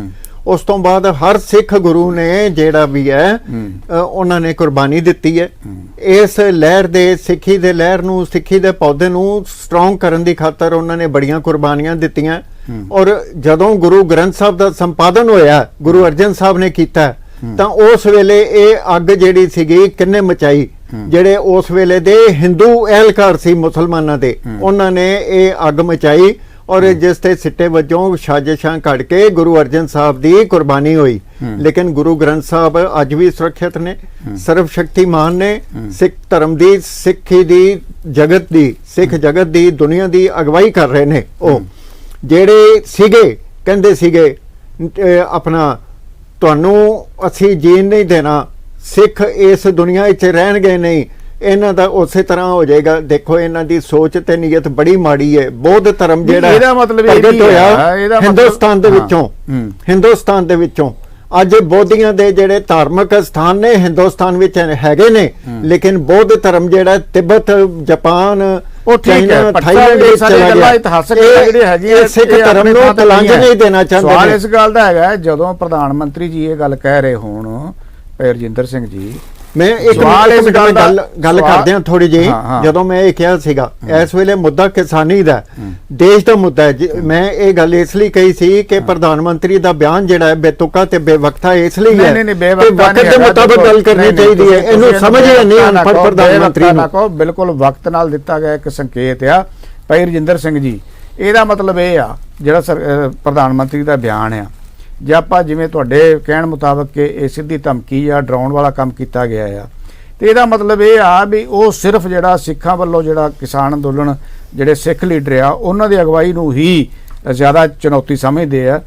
ਉਸ ਤੋਂ ਬਾਅਦ ਹਰ ਸਿੱਖ ਗੁਰੂ ਨੇ ਜਿਹੜਾ ਵੀ ਹੈ ਉਹਨਾਂ ਨੇ ਕੁਰਬਾਨੀ ਦਿੱਤੀ ਹੈ। ਇਸ ਲਹਿਰ ਦੇ ਸਿੱਖੀ ਦੇ ਲਹਿਰ ਨੂੰ, ਸਿੱਖੀ ਦੇ ਪੌਦੇ ਨੂੰ ਸਟਰੋਂਗ ਕਰਨ ਦੀ ਖਾਤਰ ਉਹਨਾਂ ਨੇ ਬੜੀਆਂ ਕੁਰਬਾਨੀਆਂ ਦਿੱਤੀਆਂ। ਔਰ ਜਦੋਂ ਗੁਰੂ ਗ੍ਰੰਥ ਸਾਹਿਬ ਦਾ ਸੰਪਾਦਨ ਹੋਇਆ, ਗੁਰੂ ਅਰਜਨ ਸਾਹਿਬ ਨੇ ਕੀਤਾ, ਤਾਂ ਉਸ ਵੇਲੇ ਇਹ ਅੱਗ ਜਿਹੜੀ ਸੀਗੀ ਕਿੰਨੇ ਮਚਾਈ। ਜਿਹੜੇ ਉਸ ਵੇਲੇ ਦੇ ਹਿੰਦੂ ਅਹਿਲਕਾਰ ਸੀ ਮੁਸਲਮਾਨਾਂ ਦੇ, ਉਹਨਾਂ ਨੇ ਇਹ ਅੱਗ ਮਚਾਈ ਔਰ ਜਿਸ ਤੇ ਸਿੱਟੇ ਵਜੋਂ ਸਾਜ਼ਿਸ਼ਾਂ ਘੜ ਕੇ ਗੁਰੂ ਅਰਜਨ ਸਾਹਿਬ ਦੀ ਕੁਰਬਾਨੀ ਹੋਈ। ਲੇਕਿਨ ਗੁਰੂ ਗ੍ਰੰਥ ਸਾਹਿਬ ਅੱਜ ਵੀ ਸੁਰੱਖਿਅਤ ਨੇ, ਸਰਵ ਸ਼ਕਤੀਮਾਨ ਨੇ। ਸਿੱਖ ਧਰਮ ਦੀ, ਸਿੱਖੀ ਦੀ, ਜਗਤ ਦੀ, ਸਿੱਖ ਜਗਤ ਦੀ, ਦੁਨੀਆ ਦੀ ਅਗਵਾਈ ਕਰ ਰਹੇ ਨੇ। ਉਹ ਜਿਹੜੇ ਸੀਗੇ ਕਹਿੰਦੇ ਸੀਗੇ ਆਪਣਾ ਤੁਹਾਨੂੰ ਅਸੀਂ ਜੀਣ ਨਹੀਂ ਦੇਣਾ, ਸਿੱਖ ਇਸ ਦੁਨੀਆ ਵਿੱਚ ਰਹਿਣਗੇ ਨਹੀਂ, ਇਹਨਾਂ ਦਾ ਉਸੇ ਤਰ੍ਹਾਂ ਹੋ ਜਾਏਗਾ। ਦੇਖੋ ਇਹਨਾਂ ਦੀ ਸੋਚ ਤੇ ਨੀਅਤ ਬੜੀ ਮਾੜੀ ਹੈ। ਬੌਧ ਧਰਮ ਜਿਹੜਾ ਇਹਦਾ ਮਤਲਬ ਪ੍ਰਗਟ ਹੋਇਆ ਹਿੰਦੁਸਤਾਨ ਦੇ ਵਿੱਚੋਂ, ਹਿੰਦੁਸਤਾਨ ਦੇ ਵਿੱਚੋਂ ਅੱਜ ਬੋਧੀਆਂ ਦੇ ਜਿਹੜੇ ਧਾਰਮਿਕ ਸਥਾਨ ਨੇ ਹਿੰਦੁਸਤਾਨ ਵਿੱਚ ਹੈਗੇ ਨੇ, ਲੇਕਿਨ ਬੌਧ ਧਰਮ ਜਿਹੜਾ ਤਿੱਬਤ, ਜਾਪਾਨ, ਚਾਈਨਾ, ਥਾਈਲੈਂਡ ਵਿੱਚ ਚਲਾ ਗਿਆ। ਇਤਿਹਾਸਕ ਜਿਹੜੀ ਹੈਗੀ ਹੈ ਸਿੱਖ ਧਰਮ ਨੂੰ ਤਲਾਂਜ ਨਹੀਂ ਦੇਣਾ ਚਾਹੁੰਦੇ। ਸਵਾਲ ਇਸ ਗੱਲ ਦਾ ਹੈਗਾ, ਜਦੋਂ ਪ੍ਰਧਾਨ ਮੰਤਰੀ ਜੀ ਇਹ ਗੱਲ ਕਹਿ ਰਹੇ ਹੋਣ, ਰਜਿੰਦਰ ਸਿੰਘ ਜੀ, ਮੈਂ ਇੱਕ ਗੱਲ ਕਰਦੇ ਹਾਂ ਥੋੜੀ ਜਿਹੀ। ਜਦੋਂ ਮੈਂ ਇਹ ਕਿਹਾ ਸੀਗਾ ਇਸ ਵੇਲੇ ਮੁੱਦਾ ਕਿਸਾਨੀ ਦਾ, ਦੇਸ਼ ਦਾ ਮੁੱਦਾ ਹੈ। ਮੈਂ ਇਹ ਗੱਲ ਇਸ ਲਈ ਕਹੀ ਸੀ ਕਿ ਪ੍ਰਧਾਨ ਮੰਤਰੀ ਦਾ ਬਿਆਨ ਜਿਹੜਾ ਹੈ ਬੇਤੁਕਾ ਤੇ ਬੇਵਕਤਾ ਇਸ ਲਈ ਹੈ ਕਿ ਵਕਤ ਦੇ ਮੁਤਾਬਕ ਗੱਲ ਕਰਨੀ ਚਾਹੀਦੀ ਹੈ। ਇਹਨੂੰ ਸਮਝਿਆ ਨਹੀਂ ਅਨਪੜ੍ਹ ਪ੍ਰਧਾਨ ਮੰਤਰੀ ਨੂੰ। ਬਿਲਕੁਲ ਵਕਤ ਨਾਲ ਦਿੱਤਾ ਗਿਆ ਇੱਕ ਸੰਕੇਤ ਆ। ਭਾਈ ਰਜਿੰਦਰ ਸਿੰਘ ਜੀ, ਇਹਦਾ ਮਤਲਬ ਇਹ ਆ ਜਿਹੜਾ ਪ੍ਰਧਾਨ ਮੰਤਰੀ ਦਾ ਬਿਆਨ ਆ, ਜੇ ਆਪਾਂ ਜਿਵੇਂ ਤੁਹਾਡੇ ਕਹਿਣ ਮੁਤਾਬਕ ਕਿ ਇਹ ਸਿੱਧੀ ਧਮਕੀ ਜਾਂ ਡਰਾਉਣ ਵਾਲਾ ਕੰਮ ਕੀਤਾ ਗਿਆ ਆ, ਤੇ ਇਹਦਾ ਮਤਲਬ ਇਹ ਆ ਵੀ ਉਹ ਸਿਰਫ ਜਿਹੜਾ ਸਿੱਖਾਂ ਵੱਲੋਂ ਜਿਹੜਾ ਕਿਸਾਨ ਅੰਦੋਲਨ, ਜਿਹੜੇ ਸਿੱਖ ਲੀਡਰ ਆ, ਉਹਨਾਂ ਦੀ ਅਗਵਾਈ ਨੂੰ ਹੀ ਜ਼ਿਆਦਾ ਚੁਣੌਤੀ ਸਮਝਦੇ ਆ।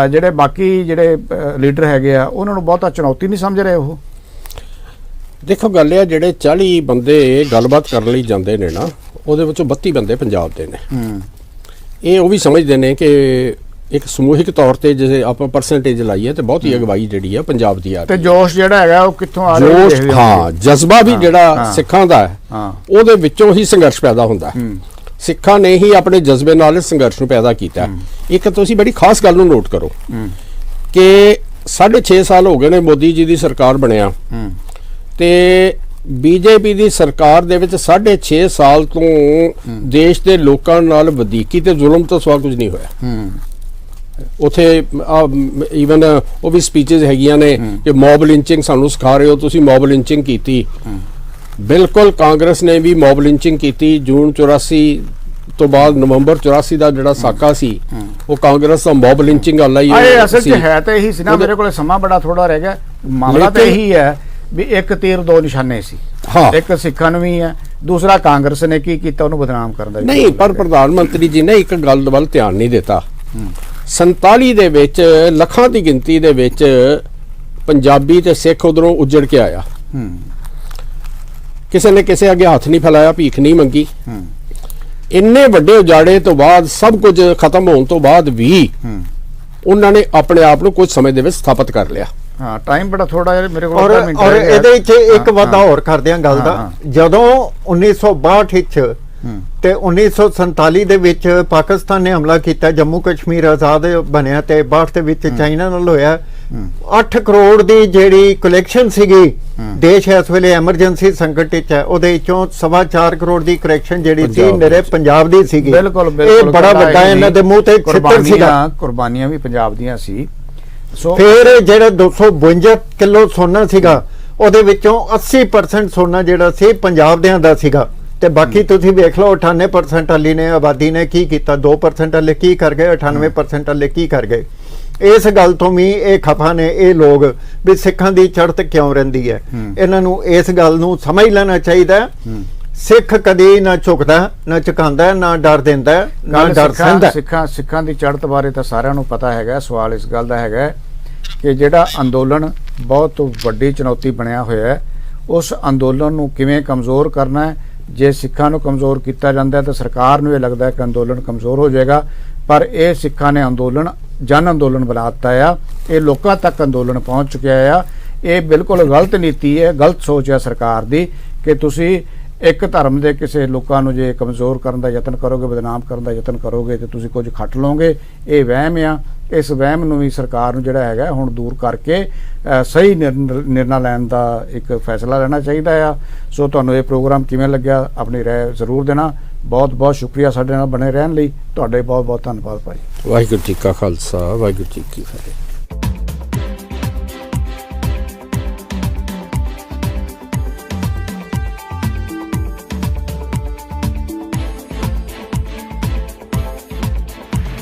ਜਿਹੜੇ ਬਾਕੀ ਜਿਹੜੇ ਲੀਡਰ ਹੈਗੇ ਆ, ਉਹਨਾਂ ਨੂੰ ਬਹੁਤਾ ਚੁਣੌਤੀ ਨਹੀਂ ਸਮਝ ਰਹੇ ਉਹ। ਦੇਖੋ ਗੱਲ ਇਹ, ਜਿਹੜੇ 40 ਬੰਦੇ ਗੱਲਬਾਤ ਕਰਨ ਲਈ ਜਾਂਦੇ ਨੇ ਨਾ, ਉਹਦੇ ਵਿੱਚੋਂ 32 ਬੰਦੇ ਪੰਜਾਬ ਦੇ ਨੇ। ਇਹ ਉਹ ਵੀ ਸਮਝਦੇ ਨੇ ਕਿ ਇੱਕ ਸਮੂਹਿਕ ਤੌਰ ਤੇ ਜੇ ਆਪਾਂ ਪਰਸੈਂਟੇਜ ਲਾਈਏ ਤੇ ਬਹੁਤ ਹੀ ਅਗਵਾਈ ਜਿਹੜੀ ਆ ਪੰਜਾਬ ਦੀ ਆ। ਤੇ ਜੋਸ਼ ਜਿਹੜਾ ਹੈਗਾ ਉਹ ਕਿੱਥੋਂ ਆ ਰਿਹਾ? ਜੋਸ਼, ਹਾਂ, ਜਜ਼ਬਾ ਵੀ ਜਿਹੜਾ ਸਿੱਖਾਂ ਦਾ ਹੈ, ਉਹਦੇ ਵਿੱਚੋਂ ਹੀ ਸੰਘਰਸ਼ ਪੈਦਾ ਹੁੰਦਾ। ਸਿੱਖਾਂ ਨੇ ਹੀ ਆਪਣੇ ਜਜ਼ਬੇ ਨਾਲ ਇਸ ਸੰਘਰਸ਼ ਨੂੰ ਪੈਦਾ ਕੀਤਾ। ਇੱਕ ਤੁਸੀਂ ਬੜੀ ਖਾਸ ਗੱਲ ਨੂੰ ਨੋਟ ਕਰੋ ਕਿ 6.5 ਸਾਲ ਹੋ ਗਏ ਨੇ ਮੋਦੀ ਜੀ ਦੀ ਸਰਕਾਰ ਬਣਿਆ, ਤੇ ਬੀਜੇਪੀ ਦੀ ਸਰਕਾਰ ਦੇ ਵਿੱਚ 6.5 ਸਾਲ ਤੋਂ ਦੇਸ਼ ਦੇ ਲੋਕਾਂ ਨਾਲ ਵਧੀਕੀ ਤੇ ਜ਼ੁਲਮ ਤੋਂ ਸਿਵਾ ਕੁਝ ਨਹੀਂ ਹੋਇਆ। ਉੱਥੇ ਈਵਨ ਉਹ ਵੀ ਸਪੀਚਸ ਹੈਗੀਆਂ ਨੇ ਕਿ ਮੌਬ ਲਿੰਚਿੰਗ ਸਾਨੂੰ ਸਿਖਾ ਰਹੇ ਹੋ ਤੁਸੀਂ, ਮੌਬ ਲਿੰਚਿੰਗ ਕੀਤੀ। ਬਿਲਕੁਲ ਕਾਂਗਰਸ ਨੇ ਵੀ ਮੌਬ ਲਿੰਚਿੰਗ ਕੀਤੀ। ਜੂਨ 84 ਤੋਂ ਬਾਅਦ ਨਵੰਬਰ 84 ਦਾ ਜਿਹੜਾ ਸਾਕਾ ਸੀ, ਉਹ ਕਾਂਗਰਸ ਦਾ ਮੌਬ ਲਿੰਚਿੰਗ ਵਾਲਾ ਹੀ ਅਸਲ 'ਚ ਹੈ ਤਾਂ ਇਹੀ ਸੀ ਨਾ। ਮੇਰੇ ਕੋਲ ਸਮਾਂ ਬੜਾ ਥੋੜਾ ਰਹਿ ਗਿਆ। ਮਾਮਲਾ ਤਾਂ ਇਹੀ ਹੈ ਵੀ ਇੱਕ ਤੀਰ ਦੋ ਨਿਸ਼ਾਨੇ ਸੀ। ਇੱਕ ਸਿੱਖਾਂ ਨੂੰ ਵੀ ਹੈ, ਦੂਸਰਾ ਕਾਂਗਰਸ ਨੇ ਕੀ ਕੀਤਾ ਉਹਨੂੰ ਬਦਨਾਮ ਕਰਨ ਦਾ। ਨਹੀਂ, ਪਰ ਪ੍ਰਧਾਨ ਮੰਤਰੀ ਜੀ ਨੇ ਇੱਕ ਗੱਲ ਵੱਲ ਧਿਆਨ ਨਹੀਂ ਦਿੱਤਾ। 47 ਦੇ ਵਿੱਚ ਲੱਖਾਂ ਦੀ ਗਿਣਤੀ ਦੇ ਵਿੱਚ ਪੰਜਾਬੀ ਤੇ ਸਿੱਖ ਉਧਰੋਂ ਉੱਜੜ ਕੇ ਆਇਆ। ਕਿਸੇ ਨੇ ਕਿਸੇ ਅੱਗੇ ਹੱਥ ਨਹੀਂ ਫੈਲਾਇਆ, ਭੀਖ ਨਹੀਂ ਮੰਗੀ। ਇੰਨੇ ਵੱਡੇ ਉਜਾੜੇ ਤੋਂ ਬਾਅਦ, ਸਭ ਕੁਝ ਖਤਮ ਹੋਣ ਤੋਂ ਬਾਅਦ ਵੀ ਉਹਨਾਂ ਨੇ ਆਪਣੇ ਆਪ ਨੂੰ ਕੁਝ ਸਮੇਂ ਦੇ ਵਿੱਚ ਸਥਾਪਿਤ ਕਰ ਲਿਆ। ਹਾਂ, ਟਾਈਮ ਬੜਾ ਥੋੜਾ ਜਿਹਾ ਮੇਰੇ ਕੋਲ। ਔਰ ਇਹਦੇ ਵਿੱਚ ਇੱਕ ਵਾਧਾ ਹੋਰ ਕਰਦੇ ਹਾਂ ਗੱਲ ਦਾ। ਜਦੋਂ 1962 ਵਿੱਚ ਤੇ 1947 ਦੇ ਵਿੱਚ ਪਾਕਿਸਤਾਨ ਨੇ ਹਮਲਾ ਕੀਤਾ, ਜੰਮੂ ਕਸ਼ਮੀਰ ਆਜ਼ਾਦ ਬਣਿਆ ਤੇ 62 ਦੇ ਵਿੱਚ ਚਾਈਨਾ ਨਾਲ ਹੋਇਆ। 8 ਕਰੋੜ ਦੀ ਜਿਹੜੀ ਕਲੈਕਸ਼ਨ ਸੀਗੀ, ਦੇਸ਼ ਇਸ ਵੇਲੇ ਐਮਰਜੈਂਸੀ ਸੰਕਟ ਵਿੱਚ ਹੈ, ਉਹਦੇ ਵਿੱਚੋਂ 4.25 ਕਰੋੜ ਦੀ ਕਲੈਕਸ਼ਨ ਜਿਹੜੀ ਸੀ ਮੇਰੇ ਪੰਜਾਬ ਦੀ ਸੀਗੀ। ਬਿਲਕੁਲ ਇਹ ਬੜਾ ਵੱਡਾ ਇਹਨਾਂ ਦੇ ਮੂੰਹ ਤੇ ਛਿੱਤਰ ਸੀਗਾ। ਕੁਰਬਾਨੀਆਂ ਵੀ ਪੰਜਾਬ ਦੀਆਂ ਸੀ। ਸੋ ਫਿਰ ਜਿਹੜਾ 252 ਕਿਲੋ ਸੋਨਾ ਸੀਗਾ, ਉਹਦੇ ਵਿੱਚੋਂ 80% ਸੋਨਾ ਜਿਹੜਾ ਸੀ ਪੰਜਾਬ ਦਿਆਂ ਦਾ ਸੀਗਾ, ਤੇ ਬਾਕੀ ਤੁਸੀਂ ਵੇਖ ਲਓ 98% ਵਾਲੀ ਨੇ ਆਬਾਦੀ ਨੇ ਕੀ ਕੀਤਾ, 2% ਵਾਲੇ ਕੀ ਕਰ ਗਏ, 98% ਵਾਲੇ ਕੀ ਕਰ ਗਏ। ਇਸ ਗੱਲ ਤੋਂ ਵੀ ਇਹ ਖਫਾ ਨੇ ਇਹ ਲੋਕ ਵੀ ਸਿੱਖਾਂ ਦੀ ਚੜ੍ਹਤ ਕਿਉਂ ਰਹਿੰਦੀ ਹੈ। ਇਹਨਾਂ ਨੂੰ ਇਸ ਗੱਲ ਨੂੰ ਸਮਝ ਲੈਣਾ ਚਾਹੀਦਾ। ਸਿੱਖ ਕਦੇ ਨਾ ਝੁਕਦਾ, ਨਾ ਝੁਕਾਉਂਦਾ, ਨਾ ਡਰ ਦਿੰਦਾ, ਨਾ ਡਰ ਸਹਿੰਦਾ। ਸਿੱਖਾਂ ਦੀ ਚੜ੍ਹਤ ਬਾਰੇ ਤਾਂ ਸਾਰਿਆਂ ਨੂੰ ਪਤਾ ਹੈਗਾ। ਸਵਾਲ ਇਸ ਗੱਲ ਦਾ ਹੈਗਾ ਕਿ ਜਿਹੜਾ ਅੰਦੋਲਨ ਬਹੁਤ ਵੱਡੀ ਚੁਣੌਤੀ ਬਣਿਆ ਹੋਇਆ ਹੈ, ਉਸ ਅੰਦੋਲਨ ਨੂੰ ਕਿਵੇਂ ਕਮਜ਼ੋਰ ਕਰਨਾ ਹੈ। ਜੇ ਸਿੱਖਾਂ ਨੂੰ ਕਮਜ਼ੋਰ ਕੀਤਾ ਜਾਂਦਾ ਤਾਂ ਸਰਕਾਰ ਨੂੰ ਇਹ ਲੱਗਦਾ ਹੈ ਕਿ ਅੰਦੋਲਨ ਕਮਜ਼ੋਰ ਹੋ ਜਾਏਗਾ, ਪਰ ਇਹ ਸਿੱਖਾਂ ਨੇ ਅੰਦੋਲਨ ਜਨ ਅੰਦੋਲਨ ਬਣਾ ਦਿੱਤਾ ਆ। ਇਹ ਲੋਕਾਂ ਤੱਕ ਅੰਦੋਲਨ ਪਹੁੰਚ ਚੁੱਕਿਆ ਆ। ਇਹ ਬਿਲਕੁਲ ਗਲਤ ਨੀਤੀ ਹੈ, ਗਲਤ ਸੋਚ ਹੈ ਸਰਕਾਰ ਦੀ ਕਿ ਤੁਸੀਂ ਇੱਕ ਧਰਮ ਦੇ ਕਿਸੇ ਲੋਕਾਂ ਨੂੰ ਜੇ ਕਮਜ਼ੋਰ ਕਰਨ ਦਾ ਯਤਨ ਕਰੋਗੇ, ਬਦਨਾਮ ਕਰਨ ਦਾ ਯਤਨ ਕਰੋਗੇ ਤੇ ਤੁਸੀਂ ਕੁਝ ਖੱਟ ਲਓਗੇ। ਇਹ ਵਹਿਮ ਆ। ਇਸ ਵਹਿਮ ਨੂੰ ਵੀ ਸਰਕਾਰ ਨੂੰ ਜਿਹੜਾ ਹੈਗਾ ਹੁਣ ਦੂਰ ਕਰਕੇ ਸਹੀ ਨਿਰਣਾ ਲੈਣ ਦਾ ਇੱਕ ਫੈਸਲਾ ਲੈਣਾ ਚਾਹੀਦਾ ਆ। ਸੋ ਤੁਹਾਨੂੰ ਇਹ ਪ੍ਰੋਗਰਾਮ ਕਿਵੇਂ ਲੱਗਿਆ, ਆਪਣੀ ਰਾਏ ਜ਼ਰੂਰ ਦੇਣਾ। ਬਹੁਤ ਬਹੁਤ ਸ਼ੁਕਰੀਆ ਸਾਡੇ ਨਾਲ ਬਣੇ ਰਹਿਣ ਲਈ। ਤੁਹਾਡੇ ਬਹੁਤ ਬਹੁਤ ਧੰਨਵਾਦ ਭਾਈ। ਵਾਹਿਗੁਰੂ ਜੀ ਕਾ ਖਾਲਸਾ, ਵਾਹਿਗੁਰੂ ਜੀ ਕੀ ਫਤਿਹ।